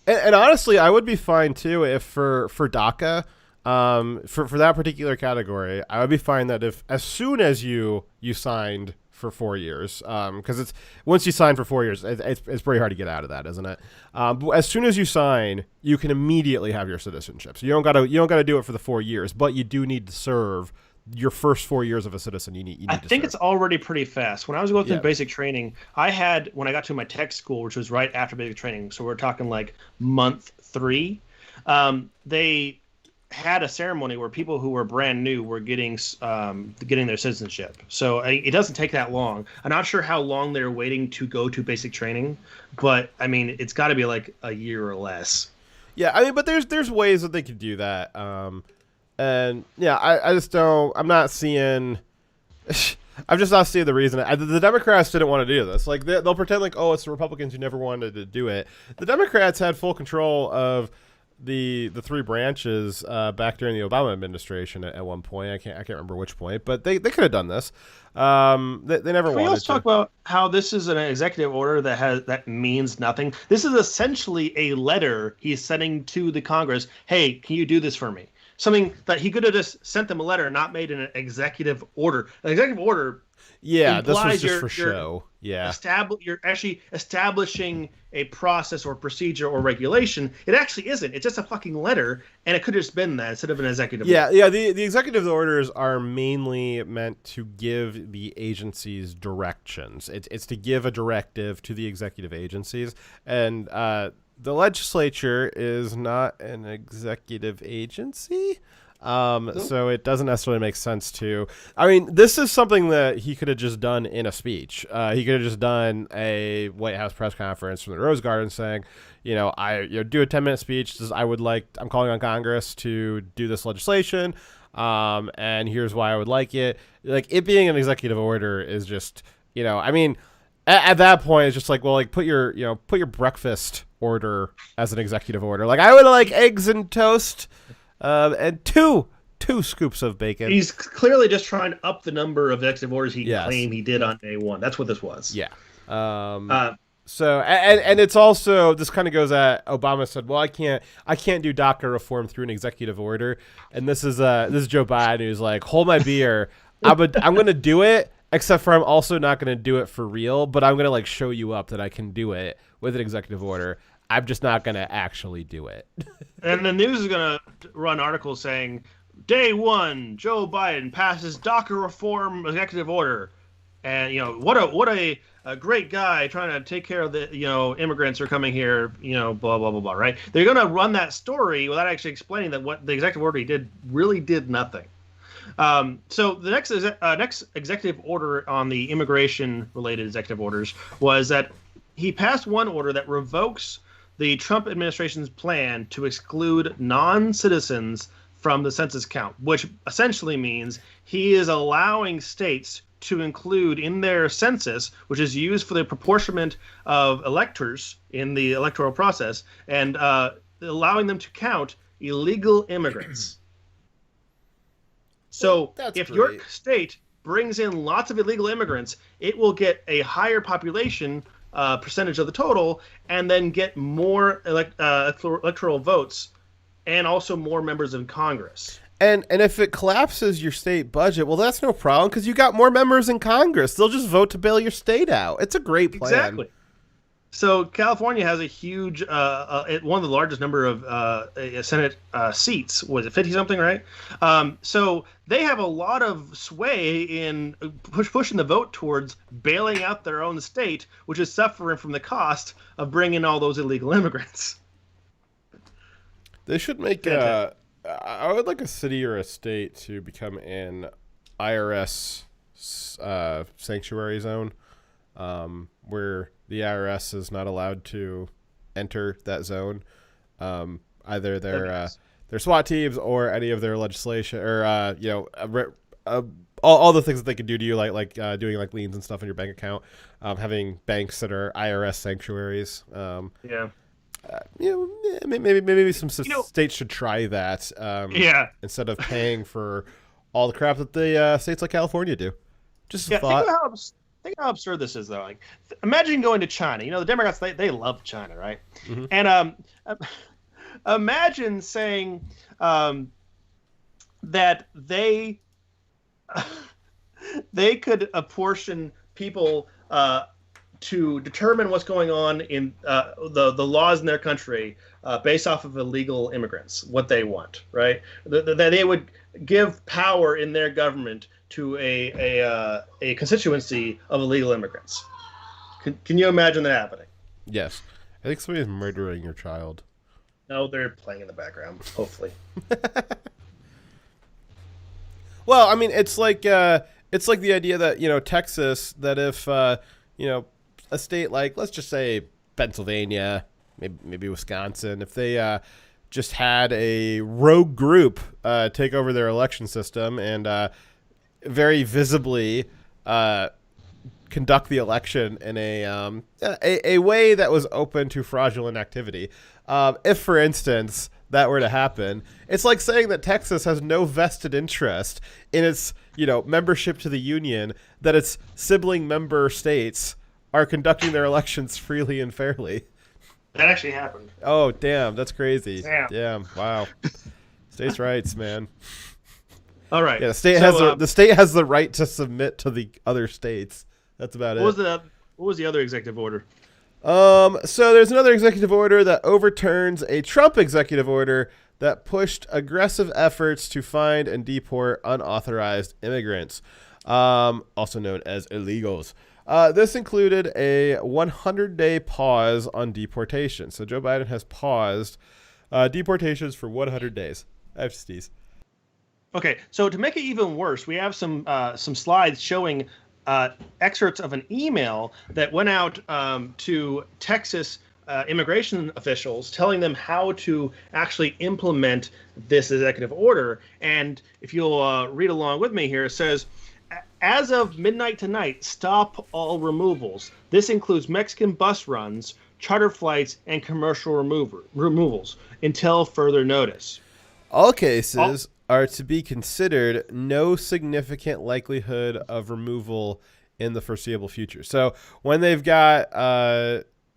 And honestly, I would be fine too if for DACA, for that particular category, I would be fine that if as soon as you signed for 4 years, because it's once you sign for 4 years, it's pretty hard to get out of that, isn't it? But as soon as you sign, you can immediately have your citizenship. So you don't gotta do it for the 4 years, but you do need to serve your first 4 years of a citizen. I think it's already pretty fast. When I was going through basic training, when I got to my tech school, which was right after basic training, so we're talking like month 3, they had a ceremony where people who were brand new were getting their citizenship. So it doesn't take that long. I'm not sure how long they're waiting to go to basic training, but I mean, it's got to be like a year or less. Yeah, I mean, but there's ways that they could do that. And yeah, I just don't. I'm not seeing. I'm just not seeing the reason. The Democrats didn't want to do this. Like they'll pretend like, oh, it's the Republicans who never wanted to do it. The Democrats had full control of the 3 branches back during the Obama administration at one point. I can't remember which point, but they could have done this. They never wanted to. Let's talk about how this is an executive order that means nothing. This is essentially a letter he's sending to the Congress. Hey, can you do this for me? Something that he could have just sent them a letter, not made an executive order. An executive order. Yeah, this was just for show. Yeah, you're actually establishing a process or procedure or regulation. It actually isn't. It's just a fucking letter, and it could have just been that instead of an executive order. Yeah. The executive orders are mainly meant to give the agencies directions. It's to give a directive to the executive agencies, and the legislature is not an executive agency. So it doesn't necessarily make sense to. I mean, this is something that he could have just done in a speech. He could have just done a White House press conference from the Rose Garden saying, do a 10-minute speech. I'm calling on Congress to do this legislation, and here's why I would like it. Like, it being an executive order is just, I mean, at that point it's just like, well, like put your breakfast order as an executive order. Like, I would like eggs and toast. And two scoops of bacon. He's clearly just trying to up the number of executive orders he claimed he did on day one. That's what this was. Yeah. So and it's also, this kind of goes at, Obama said, well, I can't do DACA reform through an executive order. And this is Joe Biden, who's like, hold my beer. I'm going to do it, except for I'm also not going to do it for real, but I'm going to like show you up that I can do it with an executive order. I'm just not going to actually do it. And the news is going to run articles saying, day 1, Joe Biden passes DACA reform executive order. And, what a great guy trying to take care of the, immigrants who are coming here, blah, blah, blah, blah, right? They're going to run that story without actually explaining that what the executive order he did really did nothing. So the next executive order on the immigration-related executive orders was that he passed one order that revokes the Trump administration's plan to exclude non-citizens from the census count, which essentially means he is allowing states to include in their census, which is used for the proportionment of electors in the electoral process, and allowing them to count illegal immigrants. So if your state brings in lots of illegal immigrants, it will get a higher population percentage of the total, and then get more electoral votes, and also more members in Congress. And if it collapses your state budget, well, that's no problem because you got more members in Congress. They'll just vote to bail your state out. It's a great plan. Exactly. So California has a huge, one of the largest number of Senate seats. Was it 50-something, right? So they have a lot of sway in pushing the vote towards bailing out their own state, which is suffering from the cost of bringing all those illegal immigrants. They should make I would like a city or a state to become an IRS sanctuary zone, where the IRS is not allowed to enter that zone. Either their SWAT teams or any of their legislation, or all the things that they could do to you, like doing like liens and stuff in your bank account, having banks that are IRS sanctuaries. Maybe some states should try that. Instead of paying for all the crap that the states like California do. Just a thought. Think how absurd this is, though. Like, imagine going to China. You know, the Democrats, they love China, right? Mm-hmm. And imagine saying that they could apportion people to determine what's going on in the laws in their country based off of illegal immigrants, what they want, right? That they would give power in their government to a constituency of illegal immigrants. Can you imagine that happening? Yes. I think somebody's murdering your child. No, they're playing in the background, hopefully. Well, I mean, it's like the idea that, Texas, that if, a state like, let's just say Pennsylvania, maybe Wisconsin, if they just had a rogue group take over their election system and very visibly conduct the election in a way that was open to fraudulent activity. If, for instance, that were to happen, it's like saying that Texas has no vested interest in its, membership to the union, that its sibling member states are conducting their elections freely and fairly. That actually happened. Oh, damn. That's crazy. Damn. Wow. States' rights, man. All right. Yeah, the state has the right to submit to the other states. That's about it. What was the other executive order? So there's another executive order that overturns a Trump executive order that pushed aggressive efforts to find and deport unauthorized immigrants, also known as illegals. This included a 100-day pause on deportation. So Joe Biden has paused deportations for 100 days. I have to sneeze. Okay, so to make it even worse, we have some slides showing excerpts of an email that went out to Texas immigration officials, telling them how to actually implement this executive order. And if you'll read along with me here, it says, as of midnight tonight, stop all removals. This includes Mexican bus runs, charter flights, and commercial removals until further notice. All cases are to be considered no significant likelihood of removal in the foreseeable future. So when they've got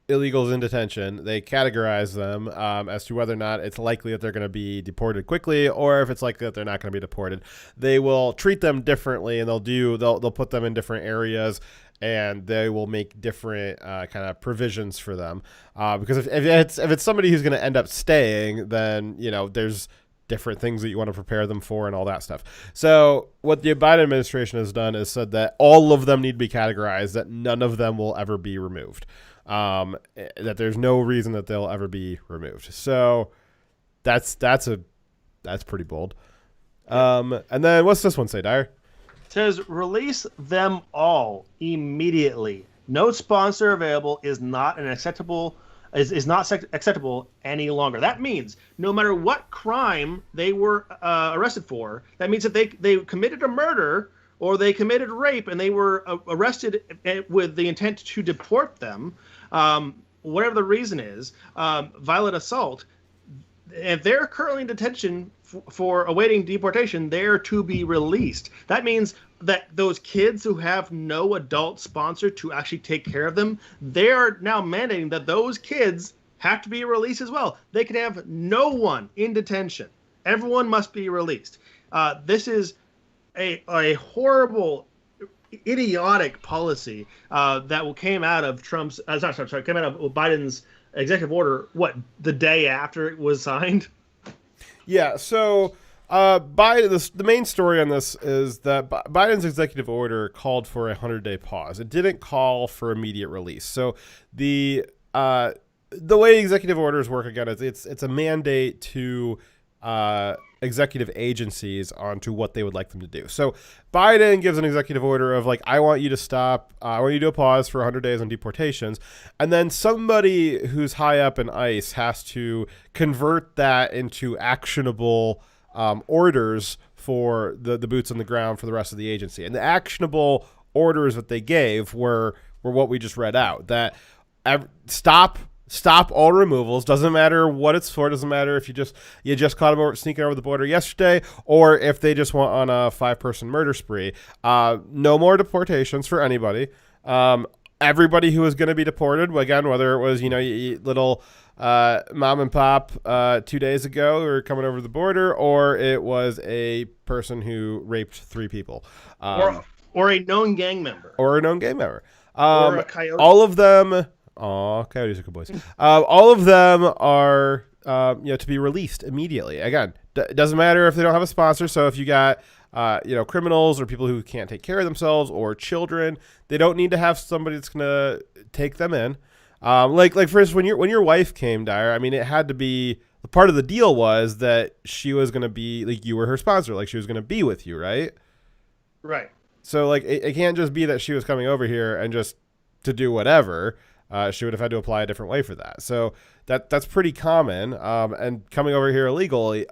illegals in detention, they categorize them as to whether or not it's likely that they're going to be deported quickly, or if it's likely that they're not going to be deported. They will treat them differently, and they'll put them in different areas, and they will make different kind of provisions for them. Because if it's somebody who's going to end up staying, then there's different things that you want to prepare them for and all that stuff. So what the Biden administration has done is said that all of them need to be categorized, that none of them will ever be removed, that there's no reason that they'll ever be removed. So that's pretty bold. And then what's this one say, Dyer? It says release them all immediately. No sponsor available is not acceptable any longer. That means no matter what crime they were arrested for, that means if they committed a murder or they committed rape and they were arrested with the intent to deport them, whatever the reason is, violent assault, if they're currently in detention for awaiting deportation, they're to be released. That means that those kids who have no adult sponsor to actually take care of them, they are now mandating that those kids have to be released as well. They can have no one in detention. Everyone must be released. This is a horrible, idiotic policy that came out of came out of Biden's executive order. What, the day after it was signed? Yeah. So the main story on this is that Biden's executive order called for a 100-day pause. It didn't call for immediate release. So the way executive orders work, again, is it's a mandate to executive agencies onto what they would like them to do. So Biden gives an executive order of like, I want you to stop, I want you to do a pause for 100 days on deportations. And then somebody who's high up in ICE has to convert that into actionable orders for the boots on the ground for the rest of the agency. And the actionable orders that they gave were what we just read out, that stop all removals. Doesn't matter what it's for. Doesn't matter if you just caught them sneaking over the border yesterday, or if they just went on a 5-person murder spree. No more deportations for anybody. Everybody who was going to be deported, again, whether it was little mom and pop 2 days ago who were coming over the border, or it was a person who raped 3 people, or a known gang member, or a coyote. All of them. Oh, coyotes are good boys. All of them are, to be released immediately. Again, it doesn't matter if they don't have a sponsor. So if you got, criminals or people who can't take care of themselves or children, they don't need to have somebody that's gonna take them in. Like for instance, when your wife came, Dyer, I mean, it had to be part of the deal was that she was gonna be like you were her sponsor, like she was gonna be with you, right? Right. So like it can't just be that she was coming over here and just to do whatever. She would have had to apply a different way for that. So that's pretty common. And coming over here illegally,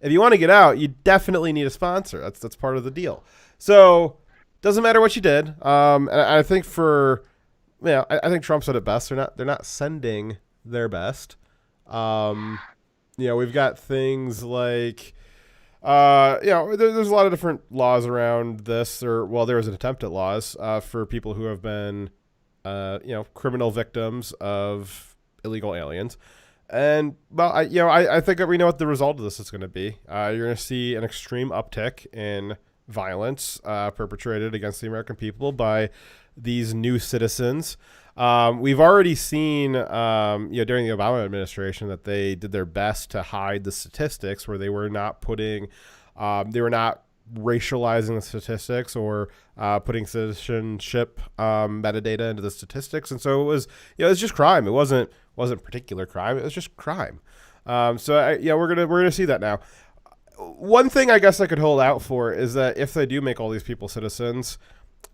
if you want to get out, you definitely need a sponsor. That's part of the deal. So doesn't matter what you did. And I think I think Trump said it best. They're not sending their best. We've got things like, there's a lot of different laws around this, there was an attempt at laws for people who have been criminal victims of illegal aliens. And, I think that we know what the result of this is going to be. You're going to see an extreme uptick in violence perpetrated against the American people by these new citizens. We've already seen, during the Obama administration that they did their best to hide the statistics where they were not racializing the statistics or putting citizenship metadata into the statistics, and so it was just crime. It wasn't particular crime. It was just crime. We're gonna see that now. One thing I guess I could hold out for is that if they do make all these people citizens,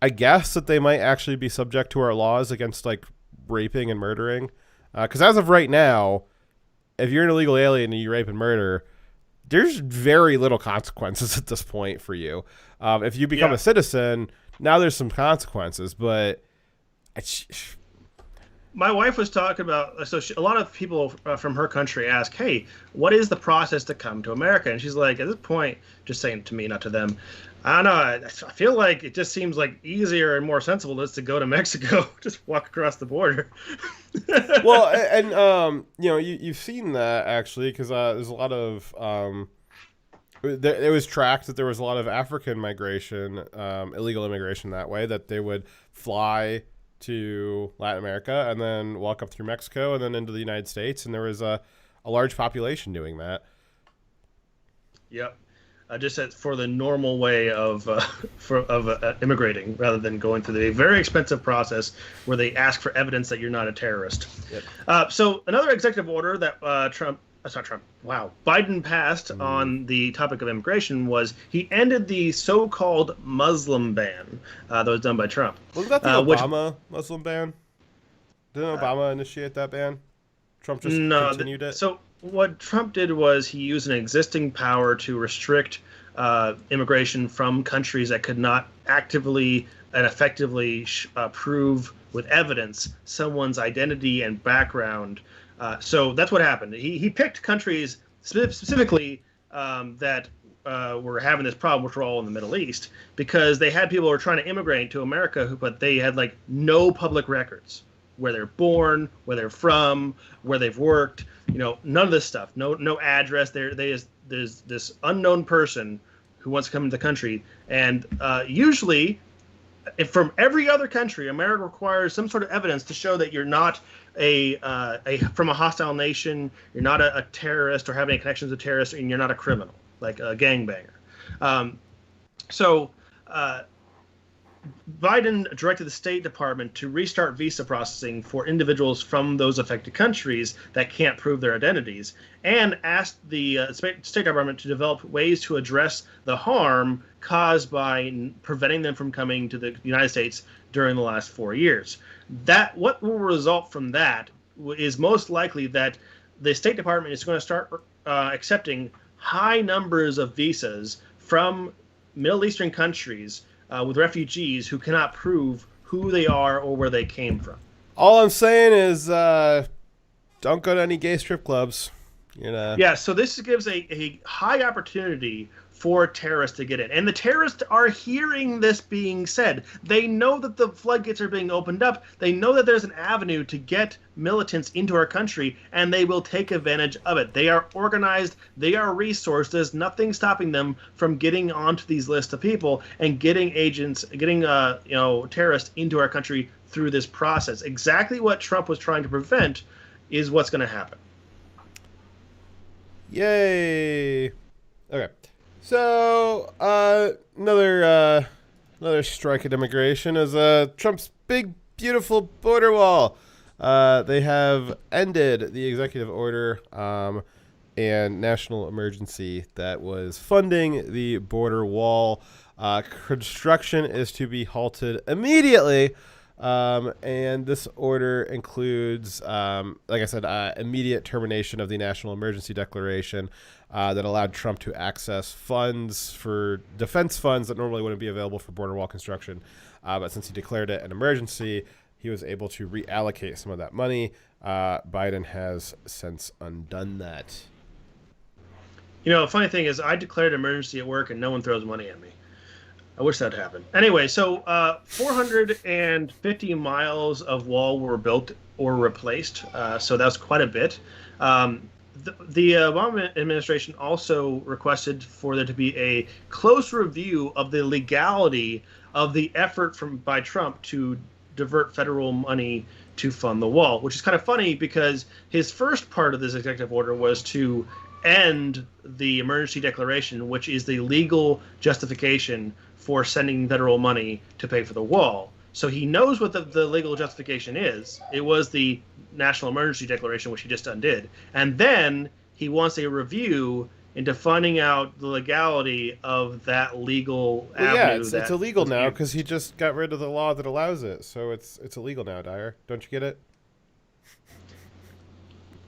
I guess that they might actually be subject to our laws against like raping and murdering, because as of right now, if you're an illegal alien and you rape and murder, there's very little consequences at this point for you. If you become a citizen, now there's some consequences, but my wife was talking about, a lot of people from her country ask, hey, what is the process to come to America? And she's like, at this point, just saying to me, not to them, I don't know, I feel like it just seems like easier and more sensible just to go to Mexico, just walk across the border. Well, and you've seen that actually, because there's a lot of it was tracked that there was a lot of African migration, illegal immigration that way, that they would fly to Latin America and then walk up through Mexico and then into the United States, and there was a large population doing that. Yep. Just for the normal way of immigrating, rather than going through the very expensive process where they ask for evidence that you're not a terrorist. Yep. So another executive order that Trump That's not Trump. Wow. Biden passed on the topic of immigration was he ended the so-called Muslim ban that was done by Trump. Wasn't that the Obama Muslim ban? Didn't Obama initiate that ban? Trump just continued it? So what Trump did was he used an existing power to restrict immigration from countries that could not actively and effectively prove with evidence someone's identity and background. So that's what happened. He picked countries specifically that were having this problem, which were all in the Middle East, because they had people who were trying to immigrate to America, but they had like no public records, where they're born, where they're from, where they've worked, none of this stuff, no address. There's this unknown person who wants to come into the country, and usually, from every other country, America requires some sort of evidence to show that you're not from a hostile nation, you're not a terrorist or have any connections to terrorists, and you're not a criminal, like a gangbanger. So Biden directed the State Department to restart visa processing for individuals from those affected countries that can't prove their identities, and asked the State Department to develop ways to address the harm caused by preventing them from coming to the United States during the last 4 years. What will result from that is most likely that the State Department is going to start accepting high numbers of visas from Middle Eastern countries with refugees who cannot prove who they are or where they came from. All I'm saying is don't go to any gay strip clubs. Yeah, so this gives a high opportunity for terrorists to get in. And the terrorists are hearing this being said. They know that the floodgates are being opened up. They know that there's an avenue to get militants into our country, and they will take advantage of it. They are organized. They are resourced. There's nothing stopping them from getting onto these lists of people and getting terrorists into our country through this process. Exactly what Trump was trying to prevent is what's going to happen. Yay. Okay. So, another strike at immigration is Trump's big, beautiful border wall. They have ended the executive order and national emergency that was funding the border wall. Construction is to be halted immediately. And this order includes, like I said, immediate termination of the national emergency declaration that allowed Trump to access funds for defense funds that normally wouldn't be available for border wall construction. But since he declared it an emergency, he was able to reallocate some of that money. Biden has since undone that. The funny thing is I declared an emergency at work and no one throws money at me. I wish that happened. Anyway, so 450 miles of wall were built or replaced, so that's quite a bit. The Obama administration also requested for there to be a close review of the legality of the effort by Trump to divert federal money to fund the wall, which is kind of funny because his first part of this executive order was to end the emergency declaration, which is the legal justification for sending federal money to pay for the wall. So he knows what the legal justification is. It was the national emergency declaration, which he just undid. And then he wants a review into finding out the legality of that legal avenue. Yeah, it's illegal now because he just got rid of the law that allows it. So it's illegal now, Dyer. Don't you get it?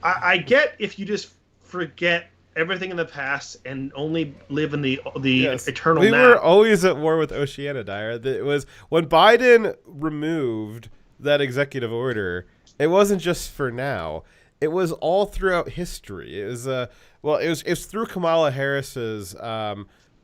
I get if you just forget everything in the past and only live in the eternal we now. We were always at war with Oceania, Dyer. It was when Biden removed that executive order, it wasn't just for now. It was all throughout history. It was it was through Kamala Harris's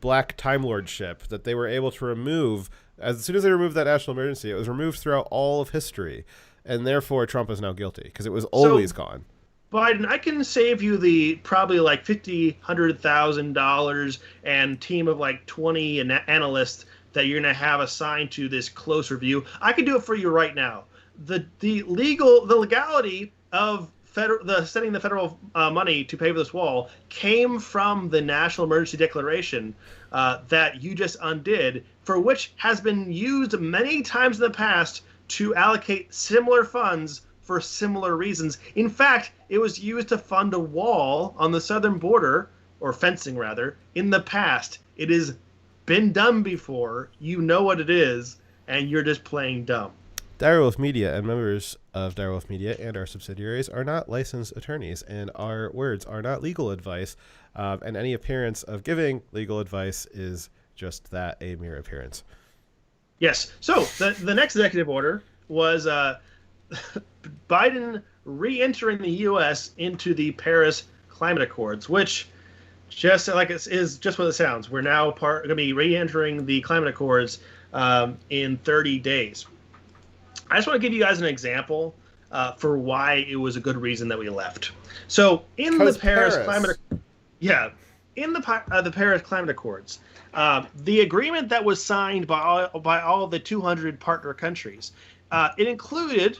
black time lordship that they were able to remove. As soon as they removed that national emergency, it was removed throughout all of history, and therefore Trump is now guilty because it was always gone. Biden, I can save you the probably like $100,000 and team of like 20 analysts that you're going to have assigned to this close review. I can do it for you right now. The legality of sending the federal money to pay for this wall came from the national emergency declaration that you just undid, for which has been used many times in the past to allocate similar funds for similar reasons. In fact, it was used to fund a wall on the southern border, or fencing rather, in the past. It has been done before. You know what it is, and you're just playing dumb. Direwolf Media and members of Direwolf Media and our subsidiaries are not licensed attorneys, and our words are not legal advice, and any appearance of giving legal advice is just that, a mere appearance. Yes. So the next executive order was Biden re-entering the U.S. into the Paris Climate Accords, which just like it is just what it sounds. We're now going to be re-entering the climate accords in 30 days. I just want to give you guys an example for why it was a good reason that we left. So in the Paris Climate, in the Paris Climate Accords, the agreement that was signed by all the 200 partner countries, it included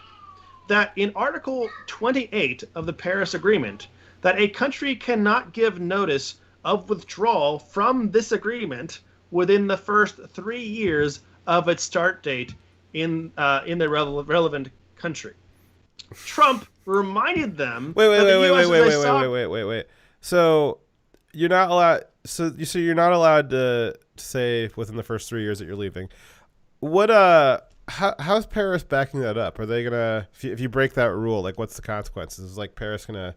that in Article 28 of the Paris Agreement, that a country cannot give notice of withdrawal from this agreement within the first 3 years of its start date in the relevant country. Trump reminded them. Wait. So you're not allowed. So you're not allowed to say within the first 3 years that you're leaving. What how's Paris backing that up? Are they gonna if you break that rule? Like, what's the consequences? Is like France gonna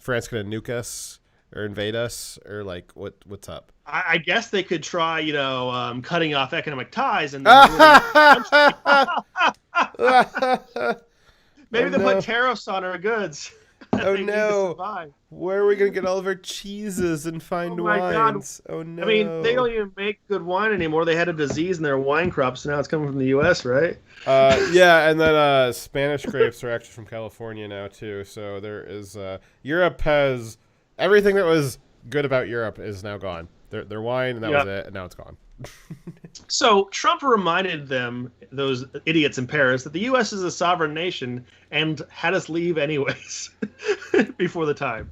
nuke us or invade us, or like what's up? I guess they could try, cutting off economic ties and maybe they put tariffs on our goods. Oh no! Where are we gonna get all of our cheeses and fine wines? God. Oh no! I mean, they don't even make good wine anymore. They had a disease in their wine crops, so now it's coming from the U.S., right? Yeah, and then Spanish grapes are actually from California now too. So there is Europe has everything that was good about Europe is now gone. Their wine, and that was it, and now it's gone. So Trump reminded them, those idiots in Paris, that the U.S. is a sovereign nation and had us leave anyways before the time.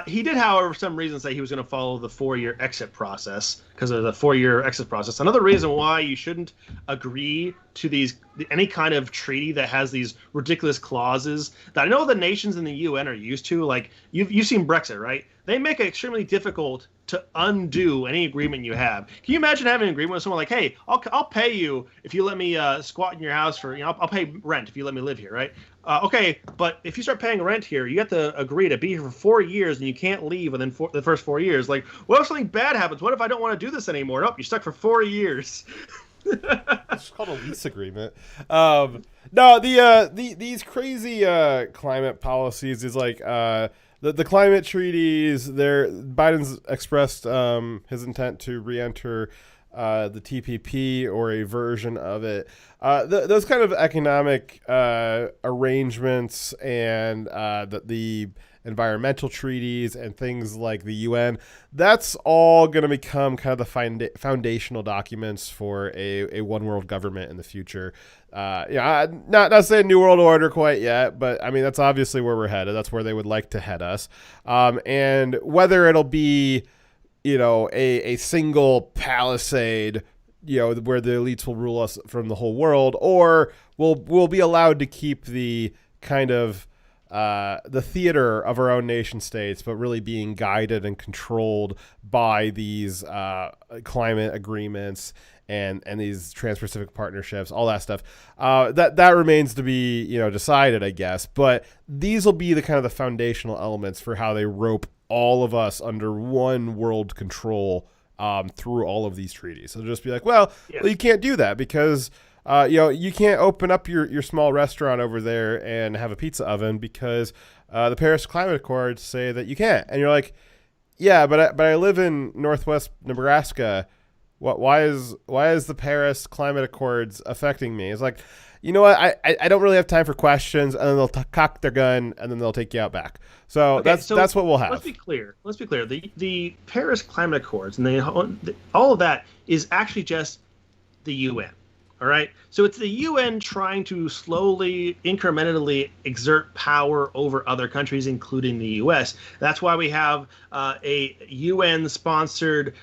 He did, however, for some reason say he was going to follow the 4-year exit process because of the 4-year exit process. Another reason why you shouldn't agree to any kind of treaty that has these ridiculous clauses that I know the nations in the UN are used to. Like you've seen Brexit, right? They make it extremely difficult to undo any agreement you have. Can you imagine having an agreement with someone like, hey, I'll pay you if you let me squat in your house for, I'll pay rent if you let me live here, right? Okay, but if you start paying rent here, you have to agree to be here for 4 years, and you can't leave within the first 4 years. Like, what if something bad happens? What if I don't want to do this anymore? Nope, you're stuck for 4 years. It's called a lease agreement. No, these crazy climate policies is like the climate treaties. Biden's expressed his intent to re-enter the TPP or a version of it. Those kind of economic arrangements and the environmental treaties and things like the UN, that's all going to become kind of the foundational documents for a one world government in the future. Not saying New World Order quite yet, but I mean, that's obviously where we're headed. That's where they would like to head us. And whether it'll be, a single palisade, where the elites will rule us from the whole world, or we'll be allowed to keep the kind of the theater of our own nation states, but really being guided and controlled by these climate agreements and these Trans-Pacific partnerships, all that stuff. That remains to be decided, I guess. But these will be the kind of the foundational elements for how they rope all of us under one world control through all of these treaties. So just be like, well, you can't do that because you can't open up your small restaurant over there and have a pizza oven because the Paris Climate Accords say that you can't. And you're like, yeah, but I live in Northwest Nebraska. Why is the Paris Climate Accords affecting me? It's like, you know what? I don't really have time for questions, and then they'll cock their gun, and then they'll take you out back. So that's what we'll have. Let's be clear. The Paris Climate Accords and all of that is actually just the UN. All right. So it's the UN trying to slowly, incrementally exert power over other countries, including the US. That's why we have a UN-sponsored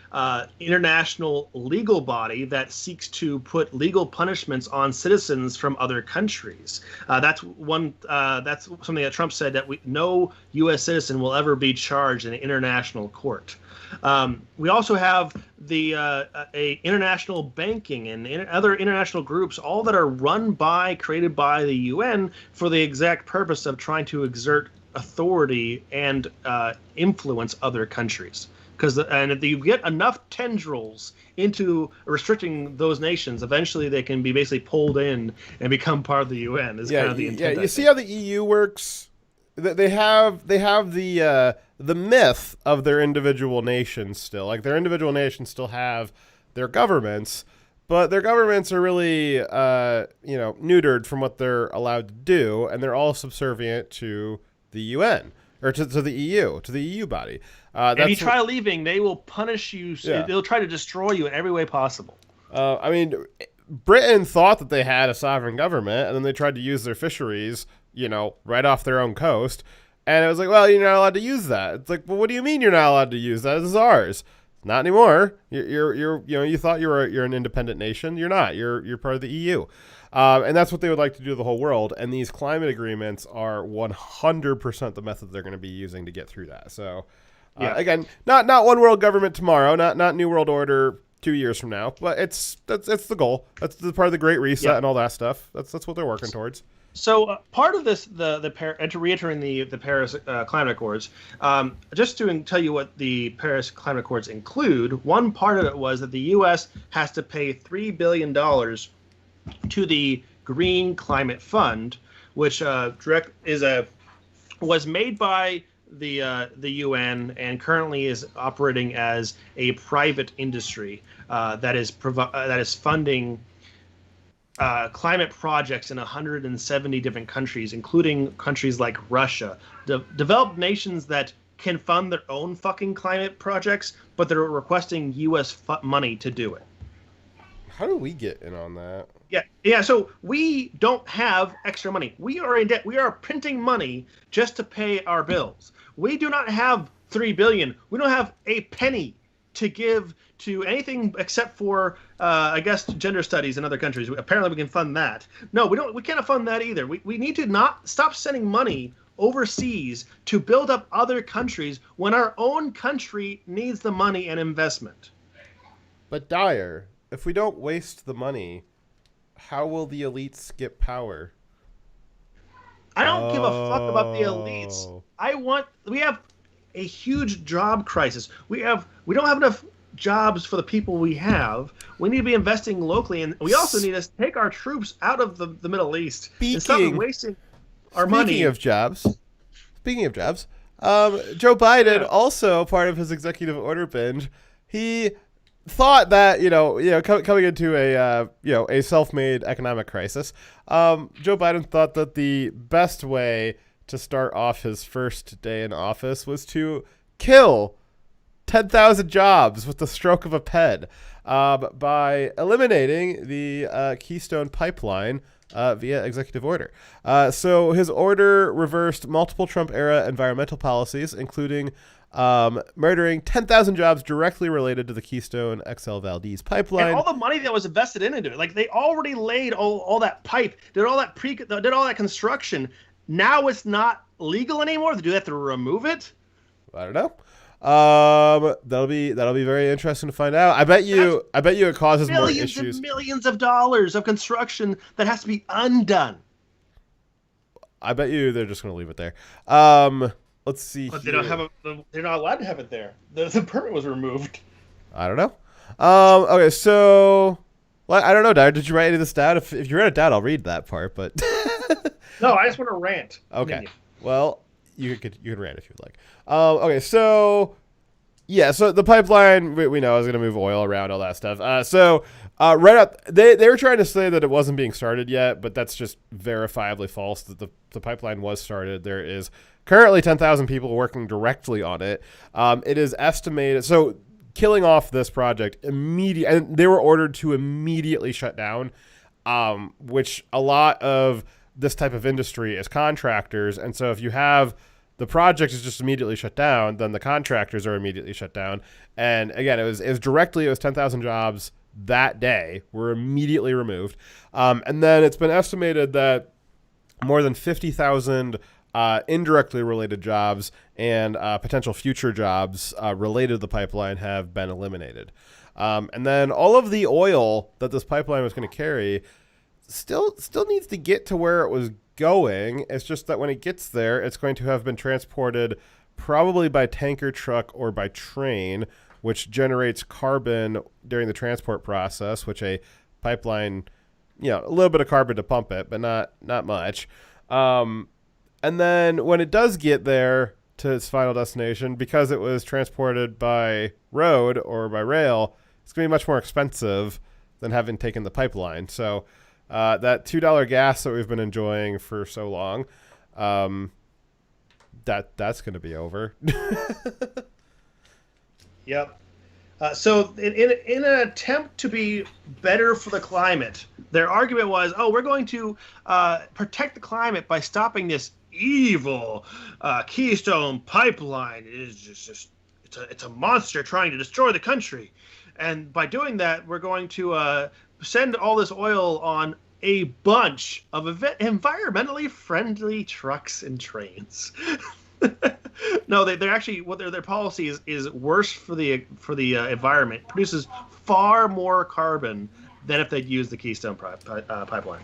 international legal body that seeks to put legal punishments on citizens from other countries. That's something that Trump said, that no U.S. citizen will ever be charged in an international court. We also have the international banking and other international groups, all that are created by the UN for the exact purpose of trying to exert authority and influence other countries. And if you get enough tendrils into restricting those nations, eventually they can be basically pulled in and become part of the UN. Is kind of the intent. You see how the EU works? They have the myth of their individual nations still. Like, their individual nations still have their governments, but their governments are really neutered from what they're allowed to do, and they're all subservient to the UN or to the EU, to the EU body. If you try leaving, they will punish you. Yeah. They'll try to destroy you in every way possible. I mean, Britain thought that they had a sovereign government, and then they tried to use their fisheries, right off their own coast. And it was like, well, you're not allowed to use that. It's like, well, what do you mean you're not allowed to use that? This is ours. Not anymore. You thought you're an independent nation. You're not. You're part of the EU. And that's what they would like to do to the whole world. And these climate agreements are 100% the method they're going to be using to get through that. So, again, not one world government tomorrow, not New World Order 2 years from now, but it's the goal. That's the part of the Great Reset and all that stuff. That's what they're working towards. So part of this, to reiterating the Paris Climate Accords, just to tell you what the Paris Climate Accords include, one part of it was that the U.S. has to pay $3 billion to the Green Climate Fund, which was made by the UN and currently is operating as a private industry that is funding climate projects in 170 different countries, including countries like Russia, developed nations that can fund their own fucking climate projects, but they're requesting U.S. money to do it. How do we get in on that? Yeah. So we don't have extra money. We are in debt. We are printing money just to pay our bills. We do not have $3 billion. We don't have a penny to give to anything except for, I guess, gender studies in other countries. Apparently, we can fund that. No, we don't. We can't fund that either. We need to not stop sending money overseas to build up other countries when our own country needs the money and investment. But Dyer, if we don't waste the money, how will the elites get power? I don't give a fuck about the elites. We have a huge job crisis. We don't have enough jobs for the people we have. We need to be investing locally, and we also need to take our troops out of the Middle East and stop wasting our money. Speaking of jobs, Joe Biden, also part of his executive order binge, he thought that coming into a self-made economic crisis, Joe Biden thought that the best way to start off his first day in office was to kill 10,000 jobs with the stroke of a pen by eliminating the Keystone Pipeline via executive order. So his order reversed multiple Trump-era environmental policies, including murdering 10,000 jobs directly related to the Keystone XL Valdez pipeline. And all the money that was invested into it. Like, they already laid all that pipe, did all that construction. Now it's not legal anymore. Do they have to remove it? I don't know. That'll be very interesting to find out. I bet you it causes more issues. Millions and millions of dollars of construction that has to be undone. I bet you they're just going to leave it there. Let's see. But they're not allowed to have it there. The permit was removed. I don't know. Okay, so I don't know, Dyer. Did you write any of this down? If you wrote it down, I'll read that part. But no, I just want to rant. Okay. Well, you could rant if you'd like. Okay, so the pipeline we know is going to move oil around, all that stuff. Right up, they were trying to say that it wasn't being started yet, but that's just verifiably false. That the pipeline was started. There is currently 10,000 people working directly on it. It is estimated. So killing off this project and they were ordered to immediately shut down. which a lot of this type of industry is contractors. And so if you have the project is just immediately shut down, then the contractors are immediately shut down. And again, it was 10,000 jobs that day were immediately removed. And then it's been estimated that more than 50,000 indirectly related jobs and potential future jobs related to the pipeline have been eliminated. And then all of the oil that this pipeline was going to carry still needs to get to where it was going. It's just that when it gets there, it's going to have been transported probably by tanker truck or by train, which generates carbon during the transport process, which a pipeline, a little bit of carbon to pump it, but not much. And then when it does get there to its final destination, because it was transported by road or by rail, it's going to be much more expensive than having taken the pipeline. So that $2 gas that we've been enjoying for so long, that's going to be over. Yep. So in an attempt to be better for the climate, their argument was, we're going to protect the climate by stopping this evil Keystone Pipeline. It is just it's a monster trying to destroy the country. And by doing that, we're going to send all this oil on a bunch of environmentally friendly trucks and trains. No, they're actually their policy is worse for the environment. Produces far more carbon than if they'd used the Keystone pipeline.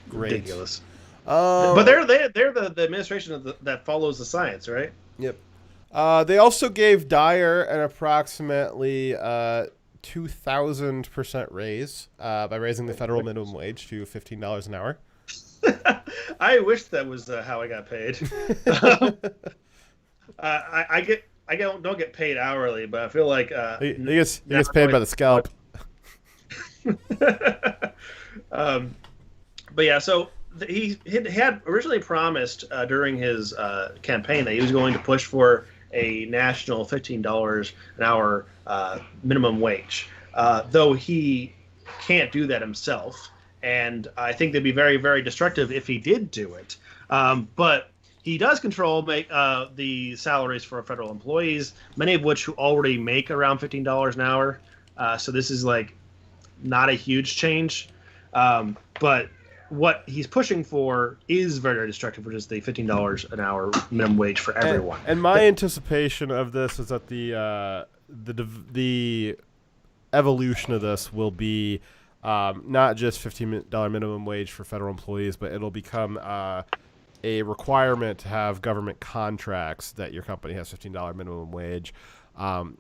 Great. Ridiculous. But they're the administration that follows the science, right? Yep. They also gave Dyer an approximately 2,000% raise by raising the federal minimum wage to $15 an hour. I wish that was how I got paid. I don't get paid hourly, but I feel like he gets paid by the scalp. But yeah, so he had originally promised during his campaign that he was going to push for a national $15 an hour minimum wage, though he can't do that himself. And I think they'd be very, very destructive if he did do it. But he does control the salaries for federal employees, many of which who already make around $15 an hour. So this is not a huge change. But what he's pushing for is very, very destructive, which is the $15 an hour minimum wage for everyone. And my anticipation of this is that the evolution of this will be not just $15 minimum wage for federal employees, but it'll become a requirement to have government contracts that your company has $15 minimum wage,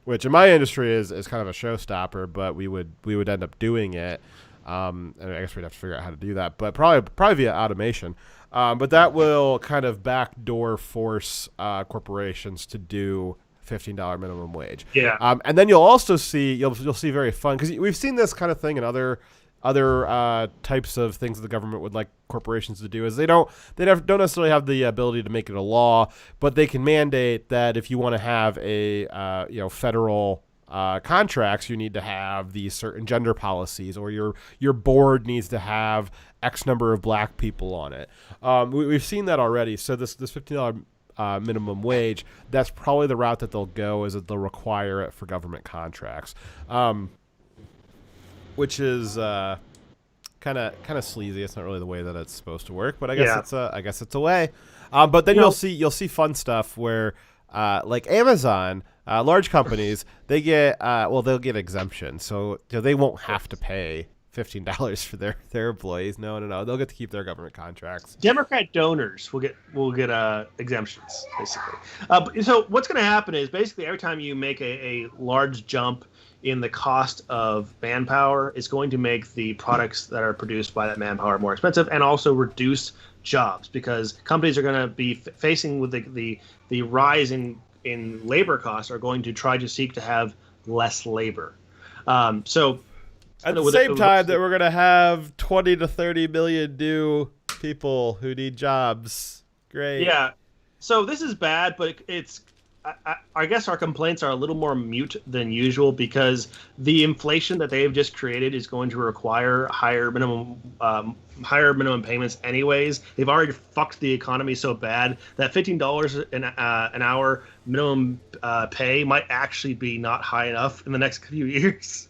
which in my industry is kind of a showstopper, but we would end up doing it. And I guess we'd have to figure out how to do that, but probably via automation. But that will kind of backdoor force corporations to do $15 minimum wage. Yeah. And then you'll also see very fun, because we've seen this kind of thing in other types of things that the government would like corporations to do. Is they don't necessarily have the ability to make it a law, but they can mandate that if you want to have a federal contracts, you need to have these certain gender policies, or your board needs to have X number of black people on it. We've seen that already. So this $15 minimum wage, that's probably the route that they'll go, is that they'll require it for government contracts, which is kind of sleazy. It's not really the way that it's supposed to work, but I guess it's a way. But then you'll see fun stuff where like Amazon. Large companies, they get they'll get exemptions, so they won't have to pay $15 for their employees. No, they'll get to keep their government contracts. Democrat donors will get exemptions, basically. So what's going to happen is basically every time you make a large jump in the cost of manpower, it's going to make the products that are produced by that manpower more expensive, and also reduce jobs, because companies are going to be facing with the rise in labor costs, are going to try to seek to have less labor. So at the same time that we're going to have 20 to 30 million new people who need jobs. Great. Yeah. So this is bad, but it's I guess our complaints are a little more mute than usual because the inflation that they've just created is going to require higher minimum payments anyways. They've already fucked the economy so bad that $15 an hour minimum pay might actually be not high enough in the next few years.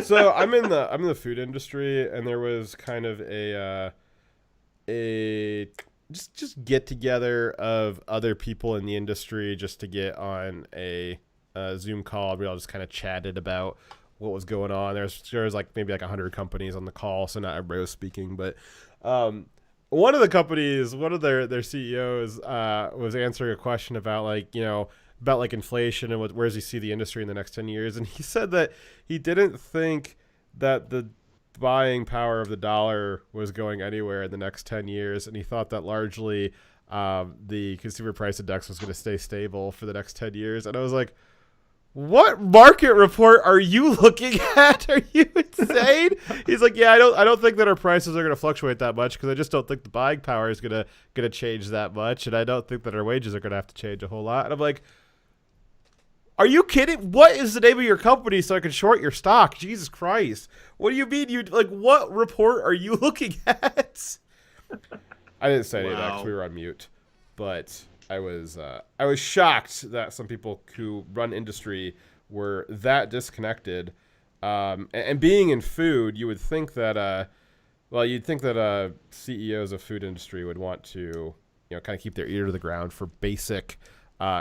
So I'm in the food industry, and there was kind of a just get together of other people in the industry just to get on a Zoom call. We all just kind of chatted about what was going on. There was like maybe like 100 companies on the call, so not everybody was speaking, but one of the companies, one of their CEOs was answering a question about about like inflation and where does he see the industry in the next 10 years. And he said that he didn't think that the buying power of the dollar was going anywhere in the next 10 years. And he thought that largely the consumer price index was going to stay stable for the next 10 years. And I was like, what market report are you looking at? Are you insane? He's like, yeah, I don't think that our prices are going to fluctuate that much because I just don't think the buying power is going to change that much. And I don't think that our wages are going to have to change a whole lot. And I'm like, are you kidding? What is the name of your company so I can short your stock? Jesus Christ. What do you mean? What report are you looking at? I didn't say any of that because we were on mute, but I was shocked that some people who run industry were that disconnected. And being in food, you would think that, you'd think that CEOs of food industry would want to, kind of keep their ear to the ground for basic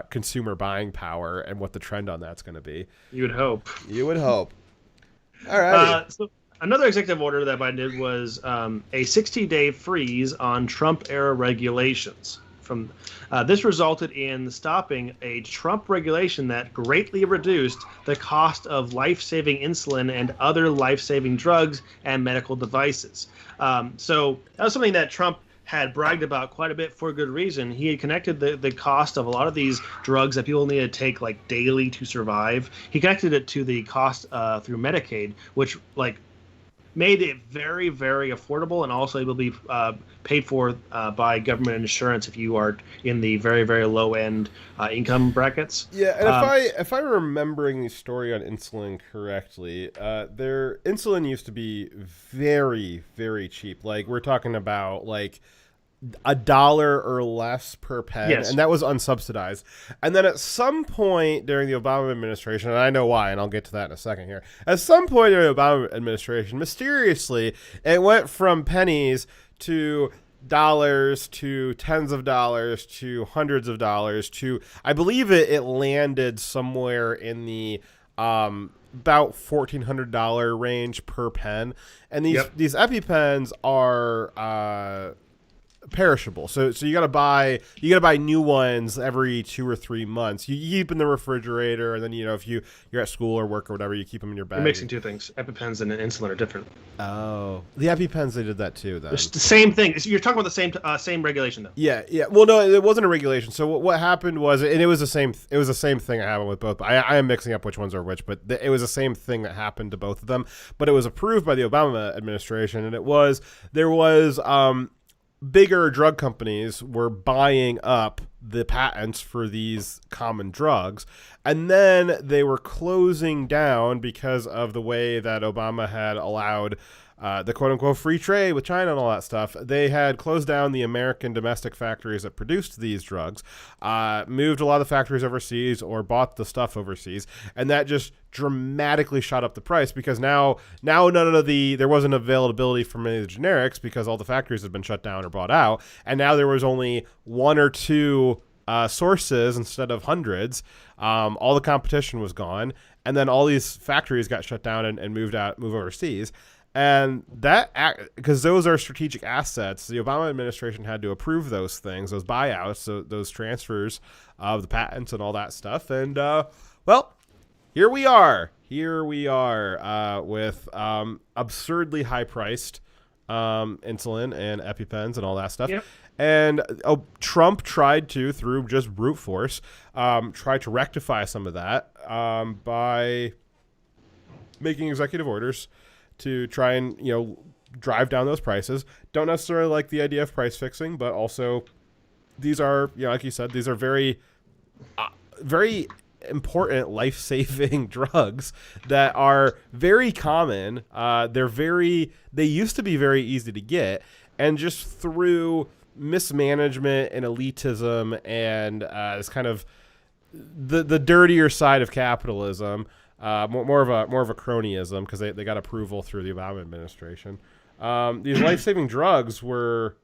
consumer buying power and what the trend on that's going to be. You would hope. You would hope. All right. So another executive order that Biden did was a 60-day freeze on Trump-era regulations. This resulted in stopping a Trump regulation that greatly reduced the cost of life-saving insulin and other life-saving drugs and medical devices. So that was something that Trump had bragged about quite a bit for good reason. He had connected the cost of a lot of these drugs that people need to take like daily to survive. He connected it to the cost through Medicaid, which made it very, very affordable and also able to be paid for by government insurance if you are in the very, very low end income brackets. Yeah, and if I'm remembering the story on insulin correctly, their insulin used to be very, very cheap. Like we're talking about like $1 or less per pen, yes. And that was unsubsidized. And then at some point during the Obama administration, and I know why, and I'll get to that in a second here. At some point during the Obama administration, mysteriously, it went from pennies to dollars to tens of dollars to hundreds of dollars to, I believe it landed somewhere in the about $1,400 range per pen. And these EpiPens are perishable, so you gotta buy new ones every 2 or 3 months. You keep in the refrigerator, and then if you're at school or work or whatever, you keep them in your bag. You're mixing two things. EpiPens and insulin are different. Oh, the EpiPens, they did that too. Then it's the same thing. You're talking about the same regulation though. Yeah. Well, no, it wasn't a regulation. So what happened was, and it was the same. It was the same thing that happened with both. I am mixing up which ones are which, but it was the same thing that happened to both of them. But it was approved by the Obama administration, and there was bigger drug companies were buying up the patents for these common drugs, and then they were closing down because of the way that Obama had allowed the quote-unquote free trade with China and all that stuff. They had closed down the American domestic factories that produced these drugs, moved a lot of the factories overseas or bought the stuff overseas, and that just dramatically shot up the price because now none of there wasn't availability for many of the generics because all the factories had been shut down or bought out, and now there was only 1 or 2 sources instead of hundreds. All the competition was gone, and then all these factories got shut down and moved overseas. And that, because those are strategic assets, the Obama administration had to approve those things, those buyouts, those transfers of the patents and all that stuff. And, here we are. With absurdly high-priced insulin and EpiPens and all that stuff. Yep. And Trump tried to, through just brute force, try to rectify some of that by making executive orders to try and, drive down those prices. Don't necessarily like the idea of price fixing, but also these are, like you said, these are very very important life-saving drugs that are very common. They used to be very easy to get, and just through mismanagement and elitism and this kind of the dirtier side of capitalism, more of a cronyism, because they got approval through the Obama administration. These life-saving drugs were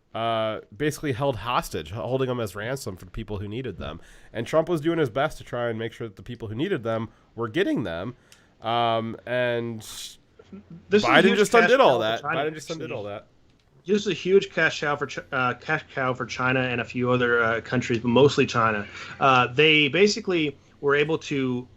basically held hostage, holding them as ransom for the people who needed them. And Trump was doing his best to try and make sure that the people who needed them were getting them. And Biden just undid all that. This is a huge cash cow for China and a few other countries, but mostly China. They basically were able to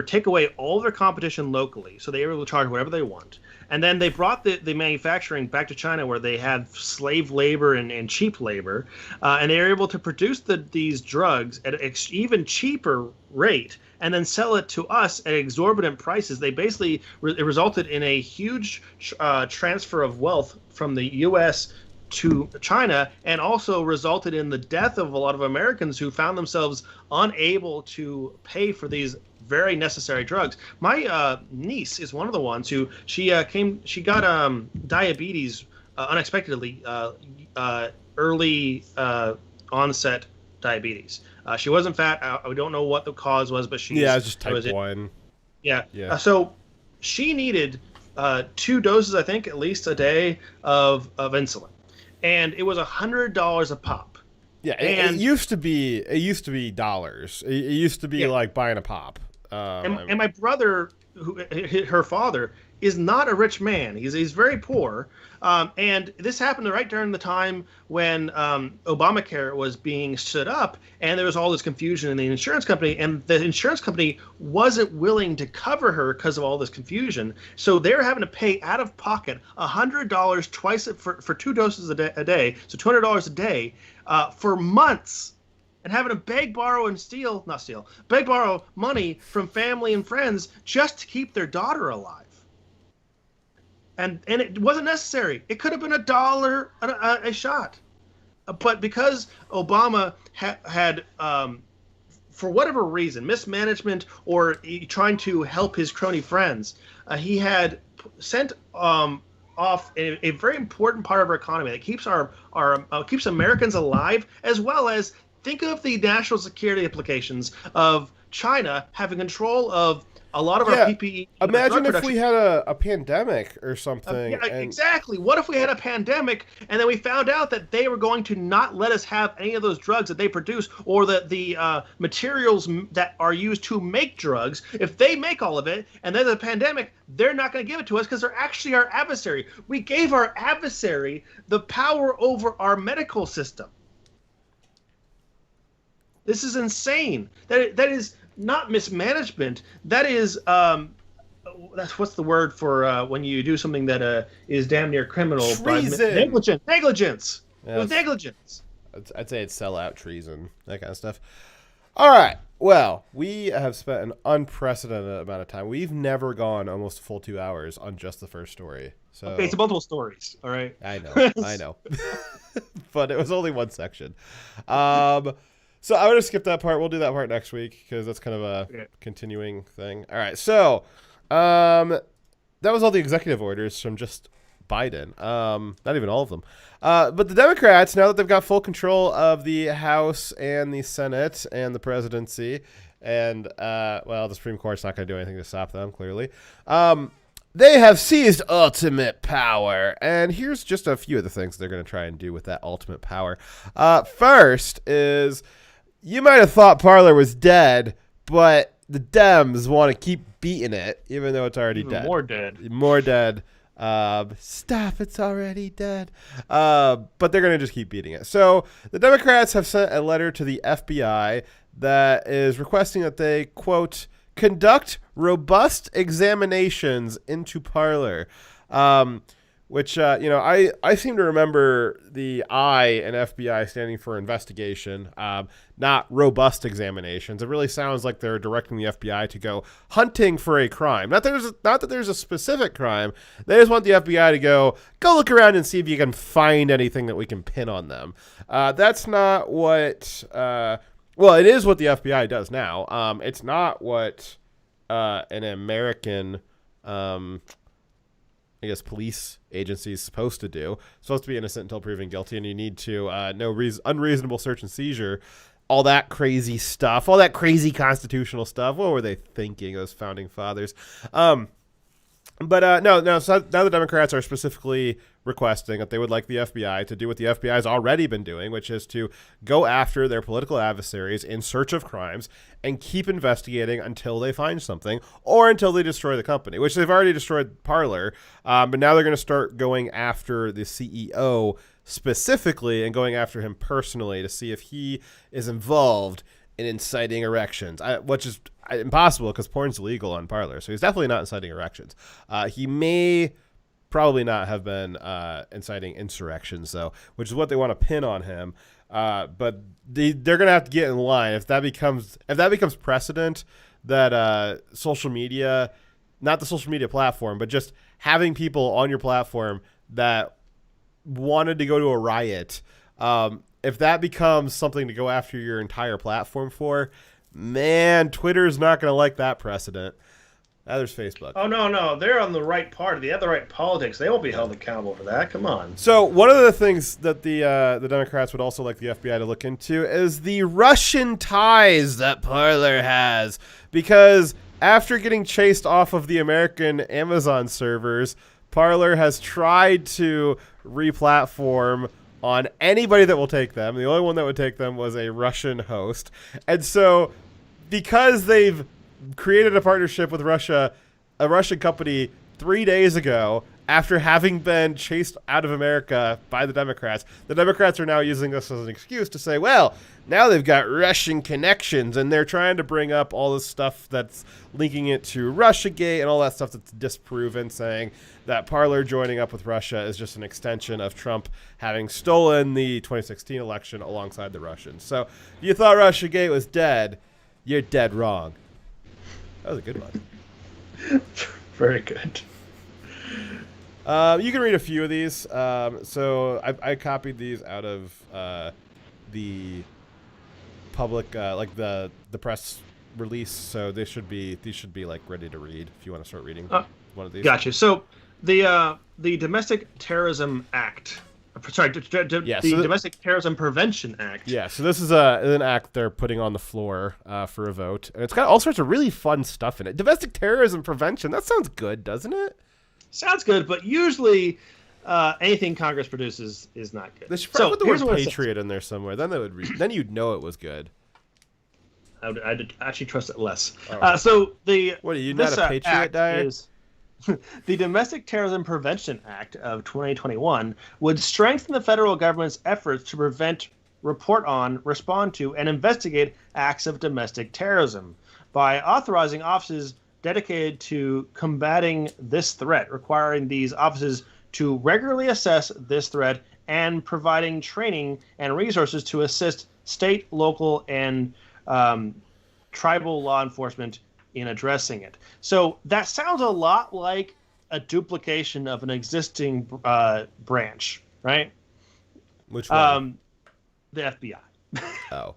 take away all their competition locally, so they were able to charge whatever they want. And then they brought the manufacturing back to China, where they had slave labor and cheap labor, and they were able to produce these drugs at an even cheaper rate and then sell it to us at exorbitant prices. They basically it resulted in a huge transfer of wealth from the U.S. to China, and also resulted in the death of a lot of Americans who found themselves unable to pay for these very necessary drugs. My niece is one of the ones who she got diabetes unexpectedly, early onset diabetes. She wasn't fat. We don't know what the cause was, but it's just type 1. Yeah. So she needed 2 doses, I think, at least a day of insulin, and it was $100 a pop. Yeah, it used to be dollars. It used to be like buying a pop. And my brother, her father, is not a rich man. He's very poor. And this happened right during the time when Obamacare was being stood up, and there was all this confusion in the insurance company, and the insurance company wasn't willing to cover her because of all this confusion. So they were having to pay out of pocket $100 twice for 2 doses a day, so $200 a day for months. And having to beg, borrow money from family and friends just to keep their daughter alive. And it wasn't necessary. It could have been $1 a shot. But because Obama had for whatever reason, mismanagement or trying to help his crony friends, he had sent off a very important part of our economy that keeps keeps Americans alive, as well as think of the national security implications of China having control of a lot of our PPE. Imagine if we had a pandemic or something. Exactly. What if we had a pandemic and then we found out that they were going to not let us have any of those drugs that they produce, or the materials that are used to make drugs? If they make all of it and there's a pandemic, they're not going to give it to us because they're actually our adversary. We gave our adversary the power over our medical system. This is insane. That is not mismanagement. That is that's what's the word for when you do something that is damn near criminal. Treason. Negligence. Yeah, it was negligence. I'd say it's sellout treason, that kind of stuff. All right. Well, we have spent an unprecedented amount of time. We've never gone almost a full 2 hours on just the first story. So okay, it's multiple stories. All right. I know. But it was only one section. So I'm going to skip that part. We'll do that part next week because that's kind of a continuing thing. All right. So that was all the executive orders from just Biden. Not even all of them. But the Democrats, now that they've got full control of the House and the Senate and the presidency, and, the Supreme Court's not going to do anything to stop them, clearly. They have seized ultimate power. And here's just a few of the things they're going to try and do with that ultimate power. First is, you might have thought Parler was dead, but the Dems want to keep beating it, even though it's already dead. More dead. More dead. Stop, it's already dead. But they're going to just keep beating it. So the Democrats have sent a letter to the FBI that is requesting that they, quote, conduct robust examinations into Parler. Which, I seem to remember the I in FBI standing for investigation, not robust examinations. It really sounds like they're directing the FBI to go hunting for a crime. Not that there's a specific crime. They just want the FBI to go look around and see if you can find anything that we can pin on them. That's not what Well, it is what the FBI does now. It's not what an American, I guess, police agency is supposed to do. It's supposed to be innocent until proven guilty, and you need to unreasonable search and seizure, all that crazy stuff, all that crazy constitutional stuff. What were they thinking, those founding fathers? But no. So now the Democrats are specifically requesting that they would like the FBI to do what the FBI has already been doing, which is to go after their political adversaries in search of crimes and keep investigating until they find something or until they destroy the company, which they've already destroyed Parler. But now they're going to start going after the CEO specifically and going after him personally to see if he is involved in inciting erections, which is impossible because porn's illegal on Parler. So he's definitely not inciting erections. He may probably not have been inciting insurrections, though, which is what they want to pin on him. But they're going to have to get in line if that becomes precedent that social media, not the social media platform, but just having people on your platform that wanted to go to a riot. If that becomes something to go after your entire platform for, man, Twitter's not going to like that precedent. Now there's Facebook. Oh, no. They're on the right party. They have the right politics. They won't be held accountable for that. Come on. So one of the things that the Democrats would also like the FBI to look into is the Russian ties that Parler has. Because after getting chased off of the American Amazon servers, Parler has tried to re-platform on anybody that will take them. The only one that would take them was a Russian host. And so because they've created a partnership with Russia, a Russian company 3 days ago, after having been chased out of America by the Democrats are now using this as an excuse to say, well, now they've got Russian connections, and they're trying to bring up all this stuff that's linking it to Russiagate and all that stuff that's disproven, saying that Parler joining up with Russia is just an extension of Trump having stolen the 2016 election alongside the Russians. So if you thought Russiagate was dead, you're dead wrong. That was a good one. Very good. You can read a few of these. So I copied these out of the public, like the press release. So these should be like ready to read if you want to start reading one of these. Gotcha. So the Domestic Terrorism Act. Domestic Terrorism Prevention Act. Yeah, so this is an act they're putting on the floor for a vote. And it's got all sorts of really fun stuff in it. Domestic terrorism prevention, that sounds good, doesn't it? Sounds good, but usually anything Congress produces is not good. They should probably put the word Patriot in there somewhere. Then they would then you'd know it was good. I'd actually trust it less. Oh. So the what are you not a Patriot, Dyer? The Domestic Terrorism Prevention Act of 2021 would strengthen the federal government's efforts to prevent, report on, respond to, and investigate acts of domestic terrorism by authorizing offices dedicated to combating this threat, requiring these offices to regularly assess this threat and providing training and resources to assist state, local, and tribal law enforcement in addressing it. So that sounds a lot like a duplication of an existing branch, right? Which one? The FBI. Oh.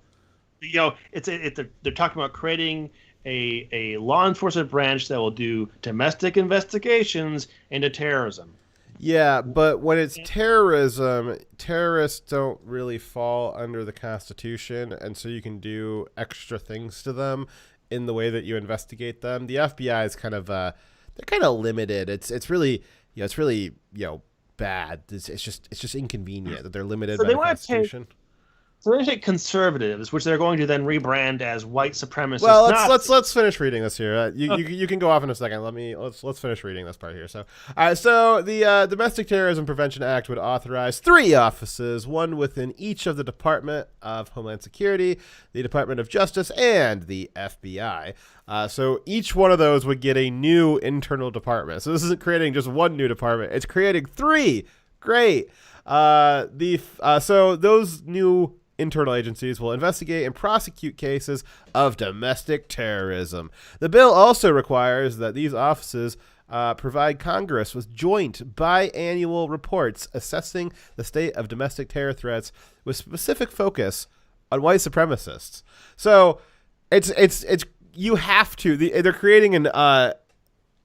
They're talking about creating a law enforcement branch that will do domestic investigations into terrorism. Yeah, but when it's terrorism, terrorists don't really fall under the Constitution, and so you can do extra things to them in the way that you investigate them. The FBI is kind of they're kind of limited. It's really bad. It's just inconvenient that they're limited by the Constitution. So they take conservatives, which they're going to then rebrand as white supremacists. Well, let's finish reading this here. You can go off in a second. Let's finish reading this part here. So, so the Domestic Terrorism Prevention Act would authorize 3 offices, one within each of the Department of Homeland Security, the Department of Justice, and the FBI. So each one of those would get a new internal department. So this isn't creating just one new department; it's creating 3. Great. So those new internal agencies will investigate and prosecute cases of domestic terrorism. The bill also requires that these offices provide Congress with joint biannual reports assessing the state of domestic terror threats with specific focus on white supremacists. So it's you have to. They're creating an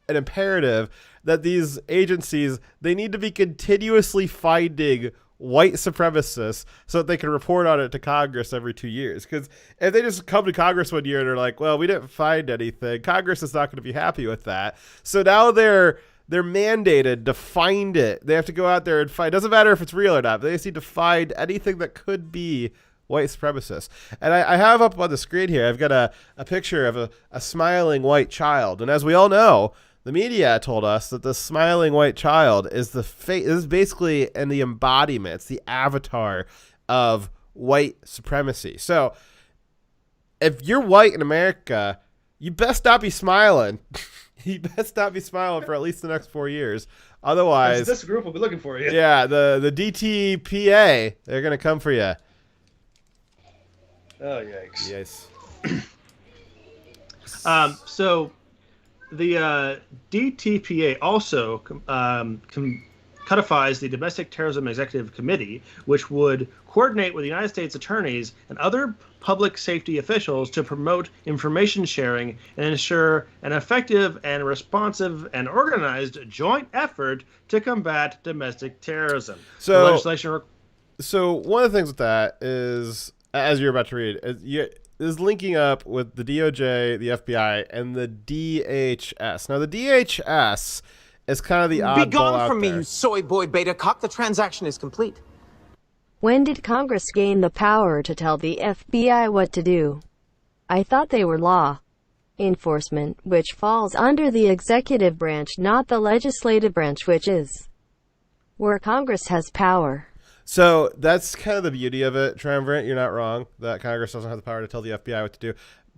imperative that these agencies, they need to be continuously finding white supremacists so that they can report on it to Congress every 2 years. Because if they just come to Congress one year and they're like, well, we didn't find anything, Congress is not going to be happy with that. So now they're mandated to find it. They have to go out there and find. It doesn't matter if it's real or not. They just need to find anything that could be white supremacists. And I have up on the screen here, I've got a picture of a smiling white child. And as we all know, the media told us that the smiling white child is is basically in the embodiment, it's the avatar of white supremacy. So if you're white in America, you best not be smiling. You best not be smiling for at least the next 4 years. Otherwise, this group will be looking for you. Yeah, the DTPA, they're gonna come for you. Oh, yikes. Yes. So the DTPA also codifies the Domestic Terrorism Executive Committee, which would coordinate with the United States attorneys and other public safety officials to promote information sharing and ensure an effective and responsive and organized joint effort to combat domestic terrorism. So, the legislation. So one of the things with that is, as you're about to read, is linking up with the DOJ, the FBI, and the DHS. Now, the DHS is kind of the oddball out there. Be gone from me, you soy boy beta cock. The transaction is complete. When did Congress gain the power to tell the FBI what to do? I thought they were law enforcement, which falls under the executive branch, not the legislative branch, which is where Congress has power. So that's kind of the beauty of it, Triumvirate. You're not wrong that Congress doesn't have the power to tell the FBI what to do.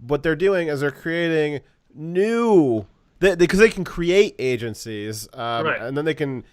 What they're doing is they're creating new, because they can create agencies, Right. And then they can,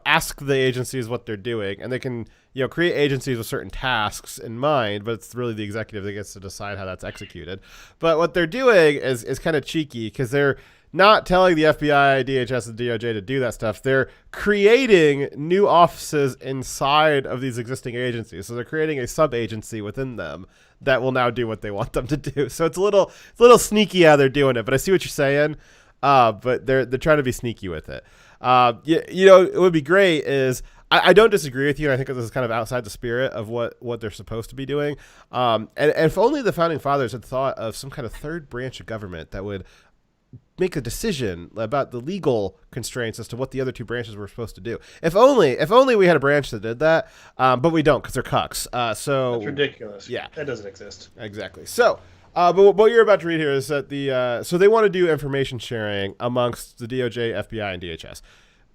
ask the agencies what they're doing, and they can, create agencies with certain tasks in mind, but it's really the executive that gets to decide how that's executed. But what they're doing is kind of cheeky, because they're not telling the FBI, DHS, and DOJ to do that stuff. They're creating new offices inside of these existing agencies. So they're creating a sub-agency within them that will now do what they want them to do. So it's a little sneaky how they're doing it. But I see what you're saying. But they're trying to be sneaky with it. It would be great is, I don't disagree with you. And I think this is kind of outside the spirit of what they're supposed to be doing. And if only the founding fathers had thought of some kind of third branch of government that would make a decision about the legal constraints as to what the other two branches were supposed to do. If only we had a branch that did that, but we don't, because they're cucks. So That's ridiculous. Yeah, that doesn't exist. Exactly. So, but what you're about to read here is that so they want to do information sharing amongst the DOJ, FBI, and DHS.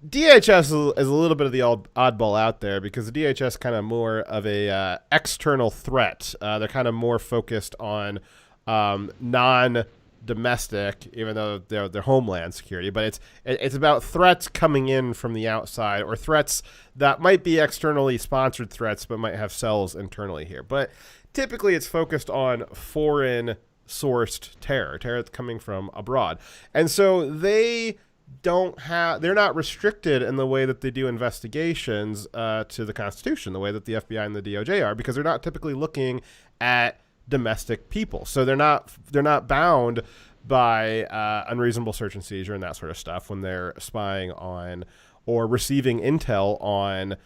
DHS is a little bit of the oddball out there, because the DHS kind of more of a external threat. They're kind of more focused on non-domestic, even though they're homeland security, but it's about threats coming in from the outside, or threats that might be externally sponsored threats but might have cells internally here. But typically it's focused on foreign sourced terror that's coming from abroad. And so they're not restricted in the way that they do investigations to the Constitution, the way that the FBI and the DOJ are, because they're not typically looking at domestic people. So they're not bound by unreasonable search and seizure and that sort of stuff when they're spying on or receiving intel on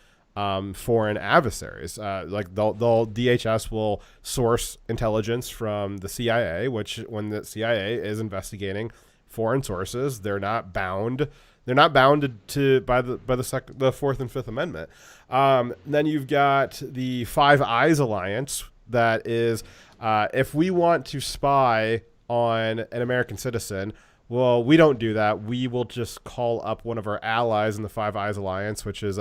foreign adversaries. Like DHS will source intelligence from the CIA, which when the CIA is investigating foreign sources, they're not bound. They're not bounded to by the Fourth and Fifth Amendment. Then you've got the Five Eyes Alliance. That is, if we want to spy on an American citizen, well, we don't do that. We will just call up one of our allies in the Five Eyes Alliance, which is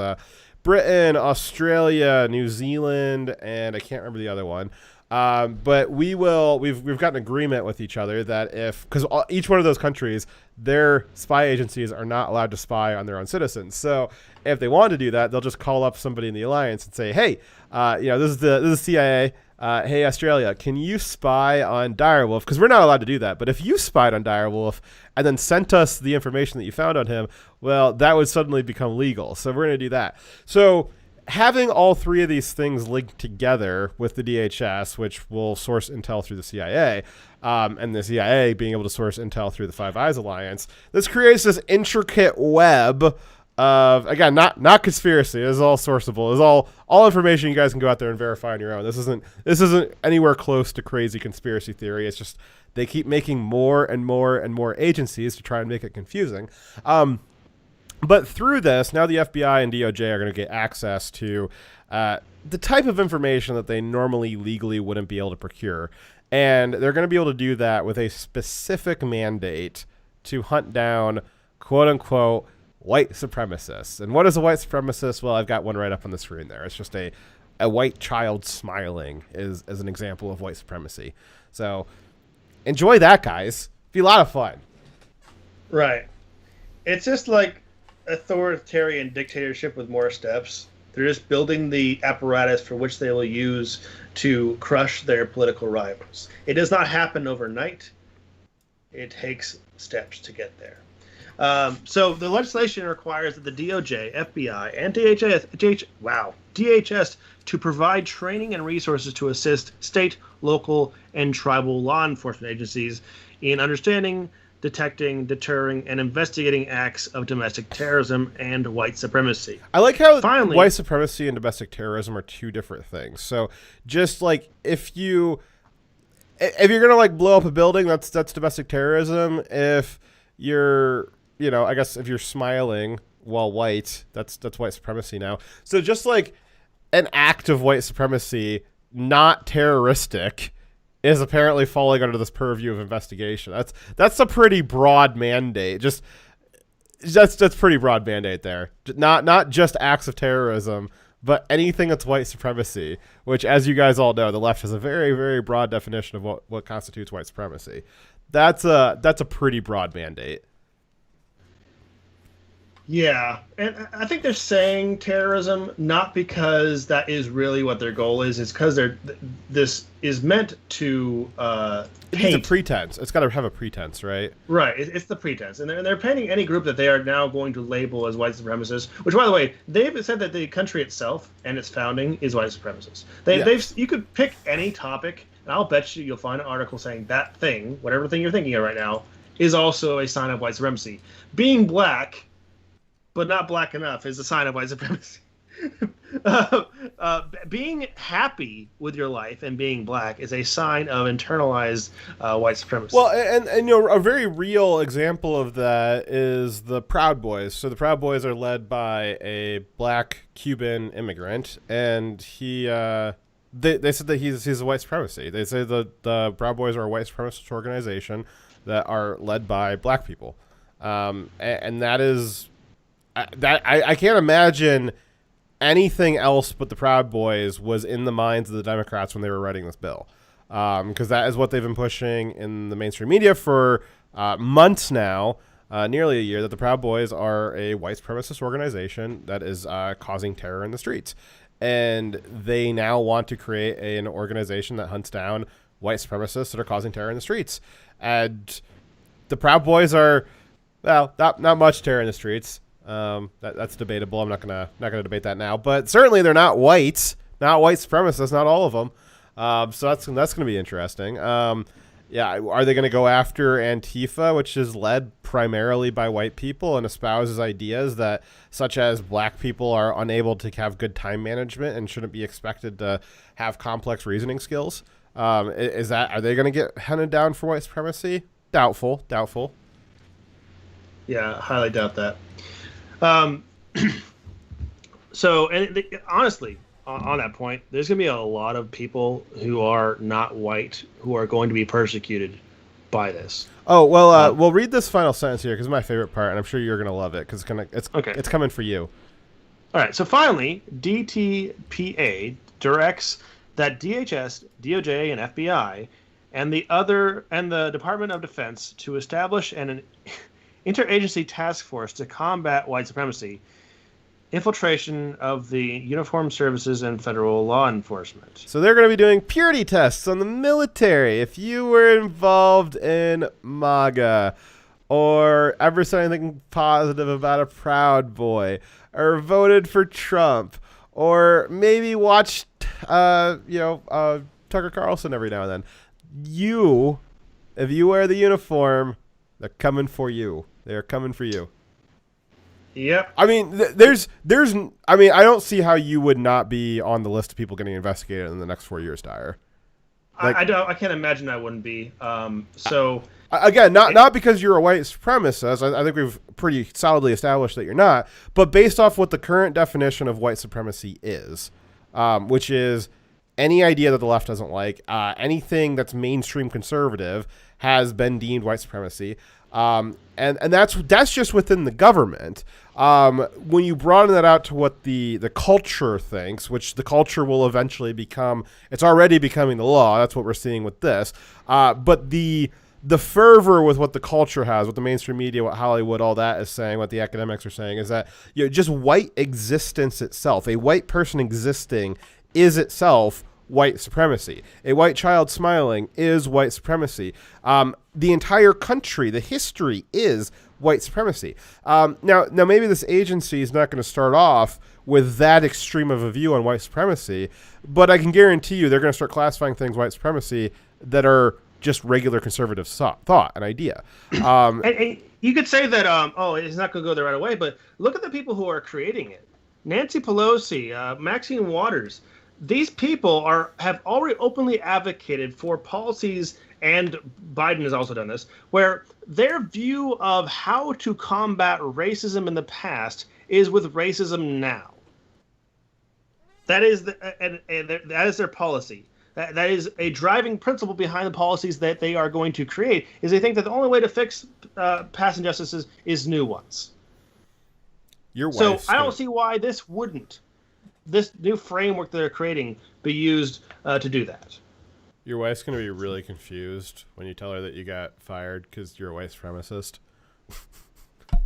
Britain, Australia, New Zealand, and I can't remember the other one. But we've got an agreement with each other that because each one of those countries, their spy agencies are not allowed to spy on their own citizens. So if they want to do that, they'll just call up somebody in the alliance and say, hey, this is CIA. Hey, Australia, can you spy on Direwolf? Because we're not allowed to do that. But if you spied on Direwolf and then sent us the information that you found on him, well, that would suddenly become legal. So we're going to do that. So having all three of these things linked together with the DHS, which will source intel through the CIA, and the CIA being able to source intel through the Five Eyes Alliance, this creates this intricate web of, again, not conspiracy. This is all sourceable. This is all information you guys can go out there and verify on your own. This isn't anywhere close to crazy conspiracy theory. It's just they keep making more and more and more agencies to try and make it confusing. But through this, now the FBI and DOJ are going to get access to the type of information that they normally legally wouldn't be able to procure. And they're going to be able to do that with a specific mandate to hunt down, quote unquote, white supremacists. And what is a white supremacist? Well, I've got one right up on the screen there. It's just a white child smiling as an example of white supremacy. So enjoy that, guys. Be a lot of fun. Right. It's just like authoritarian dictatorship with more steps. They're just building the apparatus for which they will use to crush their political rivals. It does not happen overnight. It takes steps to get there. So the legislation requires that the DOJ, FBI, and DHS to provide training and resources to assist state, local, and tribal law enforcement agencies in understanding, detecting, deterring, and investigating acts of domestic terrorism and white supremacy. I like how Finally, white supremacy and domestic terrorism are two different things. So just like if you're gonna like blow up a building, that's domestic terrorism. If you're, I guess if you're smiling while white, that's white supremacy now. So just like an act of white supremacy, not terroristic, is apparently falling under this purview of investigation. That's a pretty broad mandate. That's pretty broad mandate there. Not just acts of terrorism, but anything that's white supremacy, which, as you guys all know, the left has a very, very broad definition of what constitutes white supremacy. That's a pretty broad mandate. Yeah, and I think they're saying terrorism not because that is really what their goal is. It's because this is meant to paint. It's a pretense. It's got to have a pretense, right? Right, it's the pretense. And they're painting any group that they are now going to label as white supremacists, which, by the way, they've said that the country itself and its founding is white supremacist. You could pick any topic, and I'll bet you'll find an article saying that thing, whatever thing you're thinking of right now, is also a sign of white supremacy. Being black, but not black enough, is a sign of white supremacy. Being happy with your life and being black is a sign of internalized white supremacy. Well, and a very real example of that is the Proud Boys. So the Proud Boys are led by a black Cuban immigrant, and he they said that he's a white supremacy. They say that the Proud Boys are a white supremacist organization that are led by black people, and that is. I can't imagine anything else but the Proud Boys was in the minds of the Democrats when they were writing this bill, because that is what they've been pushing in the mainstream media for months now, nearly a year, that the Proud Boys are a white supremacist organization that is causing terror in the streets. And they now want to create an organization that hunts down white supremacists that are causing terror in the streets. And the Proud Boys are, well, not much terror in the streets. That's debatable. I'm not gonna debate that now. But certainly they're not white supremacists. Not all of them. So that's gonna be interesting. Yeah, are they gonna go after Antifa, which is led primarily by white people and espouses ideas that, such as black people are unable to have good time management and shouldn't be expected to have complex reasoning skills? Are they gonna get hunted down for white supremacy? Doubtful. Yeah, highly doubt that. Honestly, on that point, there's going to be a lot of people who are not white who are going to be persecuted by this. Oh, well, we'll read this final sentence here because it's my favorite part, and I'm sure you're going to love it because it's coming for you. All right, so finally, DTPA directs that DHS, DOJ, and FBI and the Department of Defense to establish an interagency task force to combat white supremacy, infiltration of the uniformed services, and federal law enforcement. So they're going to be doing purity tests on the military. If you were involved in MAGA or ever said anything positive about a Proud Boy or voted for Trump or maybe watch, Tucker Carlson every now and then. If you wear the uniform, they're coming for you. They're coming for you. Yep. I mean, I don't see how you would not be on the list of people getting investigated in the next 4 years, Dyer. I can't imagine I wouldn't be. Again, not because you're a white supremacist. I think we've pretty solidly established that you're not. But based off what the current definition of white supremacy is, which is any idea that the left doesn't like, anything that's mainstream conservative has been deemed white supremacy. And that's just within the government. When you broaden that out to what the culture thinks, which the culture will eventually become, it's already becoming the law. That's what we're seeing with this. But the fervor with what the culture has, what the mainstream media, what Hollywood, all that is saying, what the academics are saying, is that just white existence itself, a white person existing, is itself white supremacy. A white child smiling is white supremacy. The entire country, the history is white supremacy. Now maybe this agency is not going to start off with that extreme of a view on white supremacy, but I can guarantee you they're going to start classifying things white supremacy that are just regular conservative thought and idea. And you could say that, it's not going to go there right away, but look at the people who are creating it. Nancy Pelosi, Maxine Waters. These people have already openly advocated for policies, and Biden has also done this, where their view of how to combat racism in the past is with racism now. That is that is their policy. That is a driving principle behind the policies that they are going to create. Is they think that the only way to fix past injustices is new ones. So I don't see why this new framework that they're creating be used to do that. Your wife's going to be really confused when you tell her that you got fired because you're a white supremacist.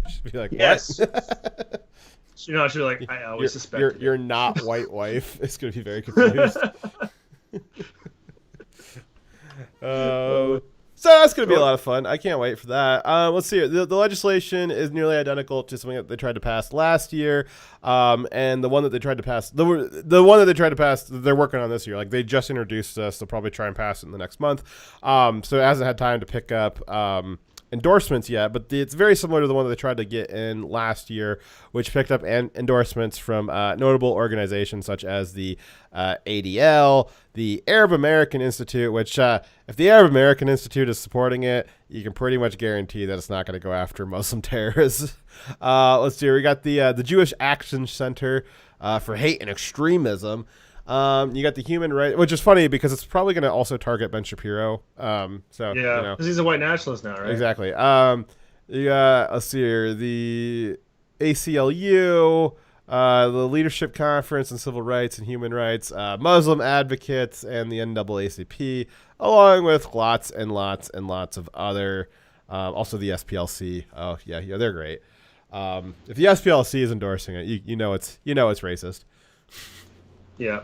She'll be like, what? Yes. She'll be like, I always suspected. You're not white wife. It's going to be very confused. So that's going to be a lot of fun. I can't wait for that. Let's see. The legislation is nearly identical to something that they tried to pass last year, and the one that they tried to pass, the one that they tried to pass, they're working on this year. Like they just introduced this, they'll probably try and pass it in the next month. So it hasn't had time to pick up endorsements yet, but it's very similar to the one that they tried to get in last year, which picked up endorsements from notable organizations such as the ADL, the Arab American Institute, which if the Arab American Institute is supporting it, you can pretty much guarantee that it's not going to go after Muslim terrorists. Let's see, we got the Jewish Action Center for Hate and Extremism. You got the Human Rights, which is funny because it's probably going to also target Ben Shapiro. Because he's a white nationalist now, right? Exactly. You got, let's see here, the ACLU, the Leadership Conference on Civil Rights and Human Rights, Muslim Advocates, and the NAACP, along with lots and lots and lots of other, also the SPLC. Oh yeah, they're great. If the SPLC is endorsing it, you know it's racist. Yeah.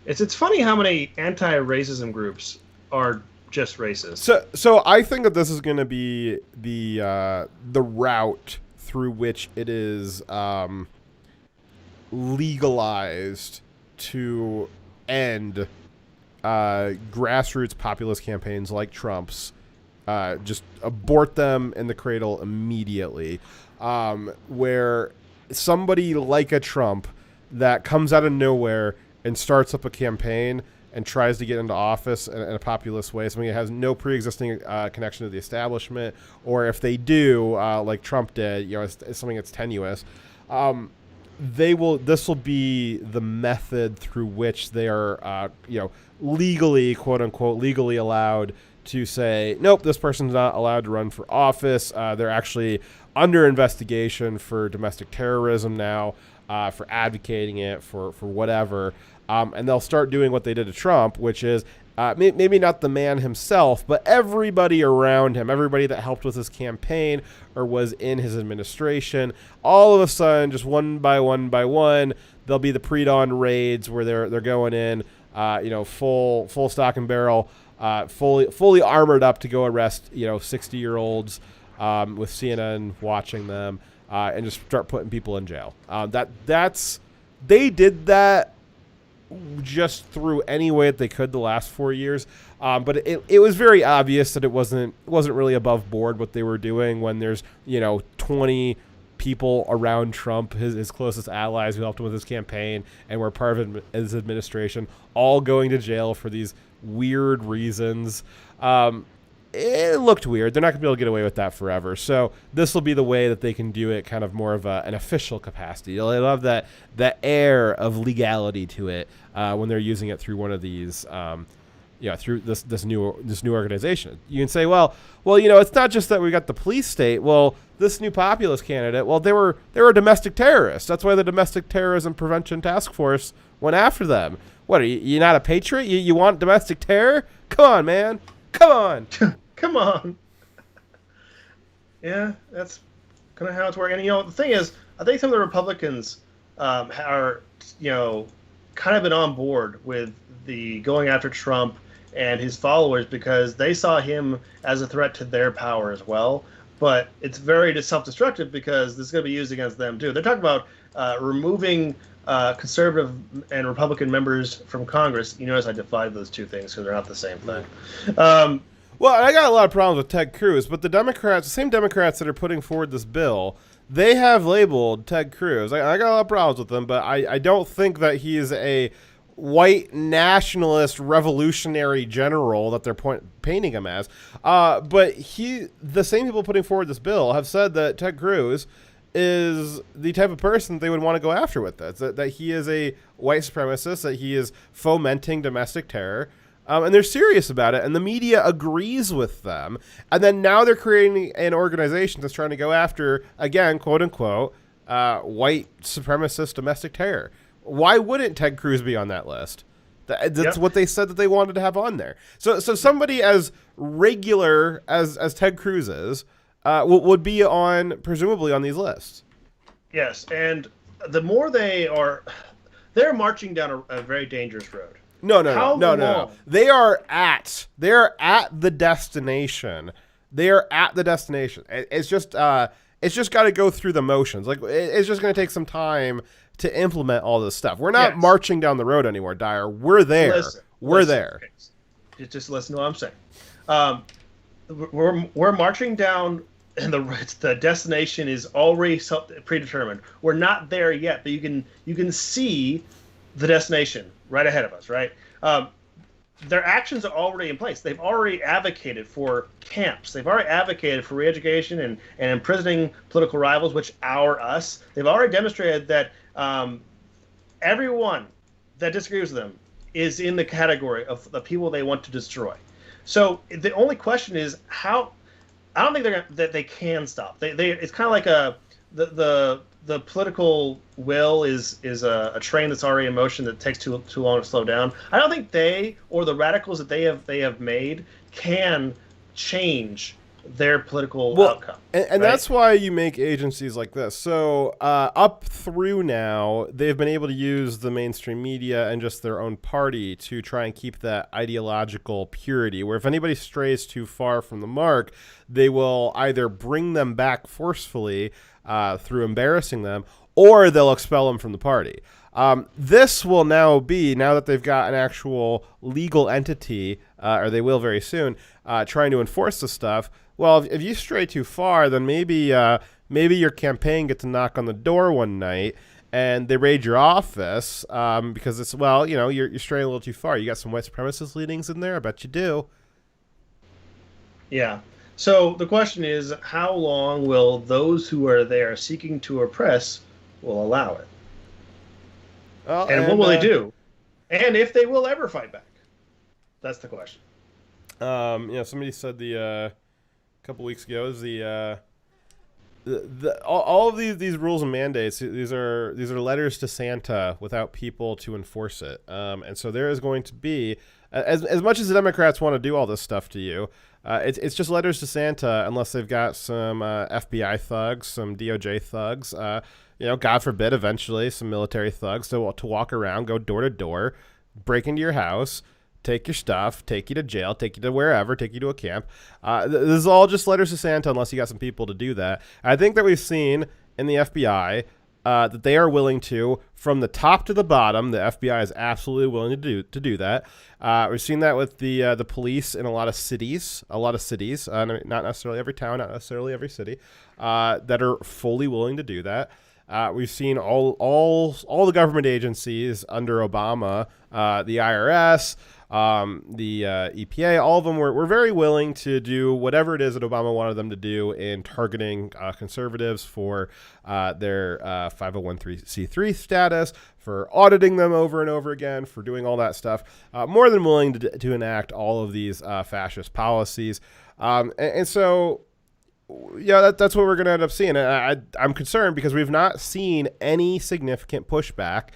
It's funny how many anti-racism groups are just racist. So I think that this is going to be the route through which it is legalized to end grassroots populist campaigns like Trump's. Just abort them in the cradle immediately. Where somebody like a Trump that comes out of nowhere and starts up a campaign and tries to get into office in a populist way, something that has no pre-existing connection to the establishment, or if they do, like Trump did, it's something that's tenuous. This will be the method through which they are, legally, quote unquote, legally allowed to say, nope, this person's not allowed to run for office. They're actually under investigation for domestic terrorism now. For advocating it, for whatever. And they'll start doing what they did to Trump, which is maybe not the man himself, but everybody around him, everybody that helped with his campaign or was in his administration. All of a sudden, just one by one, there'll be the pre-dawn raids where they're going in, full stock and barrel, fully armored up to go arrest 60-year-olds with CNN watching them. And just start putting people in jail. That's they did that just through any way that they could the last 4 years. But it was very obvious that it wasn't really above board what they were doing when there's 20 people around Trump, his closest allies who helped him with his campaign and were part of his administration, all going to jail for these weird reasons. It looked weird. They're not going to be able to get away with that forever. So this will be the way that they can do it, kind of more of an official capacity. They love that air of legality to it when they're using it through one of these, through this new organization. You can say, well, it's not just that we got the police state. Well, this new populist candidate, well, they were domestic terrorists. That's why the Domestic Terrorism Prevention Task Force went after them. What are you not a patriot? You want domestic terror? Come on, man. Come on. Come on. Yeah, that's kind of how it's working. And, the thing is, I think some of the Republicans are, kind of been on board with the going after Trump and his followers because they saw him as a threat to their power as well. But it's very self-destructive because this is going to be used against them, too. They're talking about removing conservative and Republican members from Congress. You notice I divided those two things because they're not the same thing. Well, I got a lot of problems with Ted Cruz, but the same Democrats that are putting forward this bill, they have labeled Ted Cruz. I got a lot of problems with him, but I don't think that he is a white nationalist revolutionary general that they're painting him as. But the same people putting forward this bill have said that Ted Cruz is the type of person they would want to go after with this, that he is a white supremacist, that he is fomenting domestic terror. And they're serious about it, and the media agrees with them. And then now they're creating an organization that's trying to go after, again, quote unquote, white supremacist domestic terror. Why wouldn't Ted Cruz be on that list? That's what they said that they wanted to have on there. So somebody as regular as Ted Cruz is would be presumably on these lists. Yes, and the more they're marching down a very dangerous road. No. They are at the destination. They are at the destination. It's just got to go through the motions. Like it's just going to take some time to implement all this stuff. We're not marching down the road anymore, Dyer. We're there. We're there. Okay. Just listen to what I'm saying. We're marching down, and the destination is already predetermined. We're not there yet, but you can see the destination right ahead of us, right? Their actions are already in place. They've already advocated for camps. They've already advocated for re-education and imprisoning political rivals, which are us. They've already demonstrated that everyone that disagrees with them is in the category of the people they want to destroy. So the only question is how. I don't think that they can stop. It's kind of like the political will is a train that's already in motion that takes too long to slow down. I don't think they or the radicals that they have made can change their political outcome. And right? that's why you make agencies like this. So up through now, they've been able to use the mainstream media and just their own party to try and keep that ideological purity, where if anybody strays too far from the mark, they will either bring them back forcefully through embarrassing them, or they'll expel them from the party. This will now that they've got an actual legal entity, or they will very soon, trying to enforce this stuff. Well, if you stray too far, then maybe your campaign gets a knock on the door one night and they raid your office because it's you're straying a little too far. You got some white supremacist leanings in there. I bet you do. Yeah. So the question is, how long will those who are there seeking to oppress will allow it? Well, and what will they do? And if they will ever fight back? That's the question. Somebody said a couple weeks ago is all of these rules and mandates. These are letters to Santa without people to enforce it. And so there is going to be, as much as the Democrats want to do all this stuff to you, it's just letters to Santa unless they've got some FBI thugs, some DOJ thugs. God forbid, eventually some military thugs to walk around, go door to door, break into your house, take your stuff, take you to jail, take you to wherever, take you to a camp. This is all just letters to Santa unless you got some people to do that. I think that we've seen in the FBI that they are willing to, from the top to the bottom, the FBI is absolutely willing to do that. We've seen that with the police in a lot of cities, not necessarily every town, not necessarily every city, that are fully willing to do that. We've seen all the government agencies under Obama, the IRS, the EPA, all of them were very willing to do whatever it is that Obama wanted them to do in targeting conservatives for their 501c3 status, for auditing them over and over again, for doing all that stuff. More than willing to enact all of these fascist policies. And so, yeah, that's what we're going to end up seeing. And I'm concerned because we've not seen any significant pushback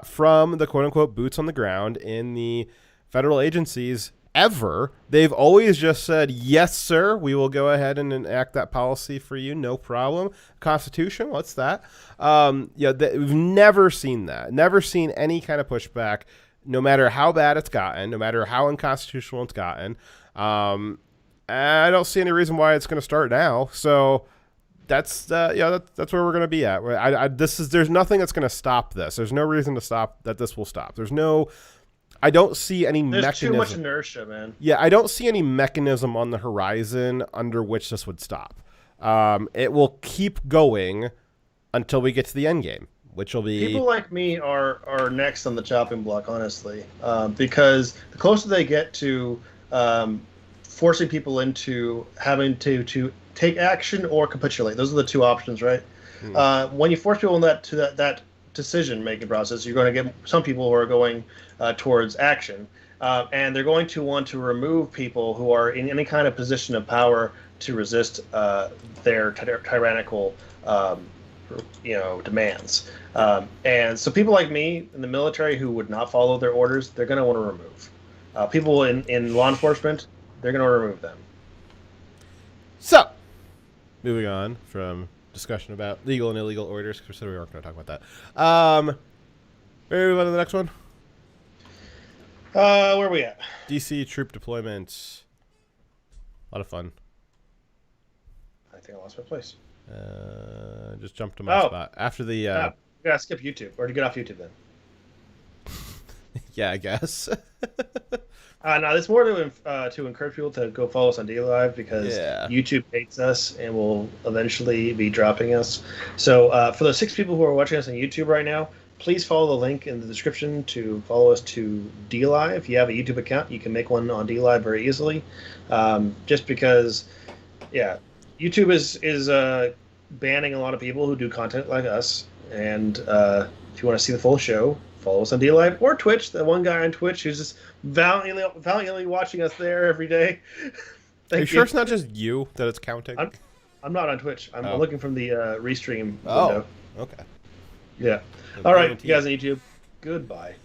from the quote-unquote boots on the ground in the federal agencies ever. They've always just said, yes, sir, we will go ahead and enact that policy for you. No problem. Constitution, what's that? We've never seen that. Never seen any kind of pushback, no matter how bad it's gotten, no matter how unconstitutional it's gotten. I don't see any reason why it's going to start now. So that's where we're going to be at. There's nothing that's going to stop this. There's no reason to stop that. This will stop. I don't see any mechanism. There's too much inertia, man. Yeah, I don't see any mechanism on the horizon under which this would stop. It will keep going until we get to the end game, which will be... People like me are next on the chopping block, honestly, because the closer they get to forcing people into having to take action or capitulate, those are the two options, right? When you force people in that decision-making process, you're going to get some people who are going towards action, and they're going to want to remove people who are in any kind of position of power to resist their tyrannical, demands. And so people like me in the military who would not follow their orders, they're going to want to remove. People in law enforcement, they're going to remove them. So, moving on from discussion about legal and illegal orders, because we said we weren't going to talk about that. Maybe we move on to the next one. Where are we at? DC troop deployments. A lot of fun. I think I lost my place. Just jumped to my spot after the. You gotta skip YouTube or to get off YouTube then. Yeah, I guess. No, it's more to encourage people to go follow us on DLive because YouTube hates us and will eventually be dropping us. So for the 6 people who are watching us on YouTube right now, please follow the link in the description to follow us to DLive. If you have a YouTube account, you can make one on DLive very easily. Just because, YouTube is banning a lot of people who do content like us. And if you want to see the full show, follow us on DLive or Twitch. The one guy on Twitch who's just valiantly watching us there every day. Are you sure it's not just you that it's counting? I'm not on Twitch. I'm looking from the restream window. Okay. Yeah. All right, you guys on YouTube. Goodbye.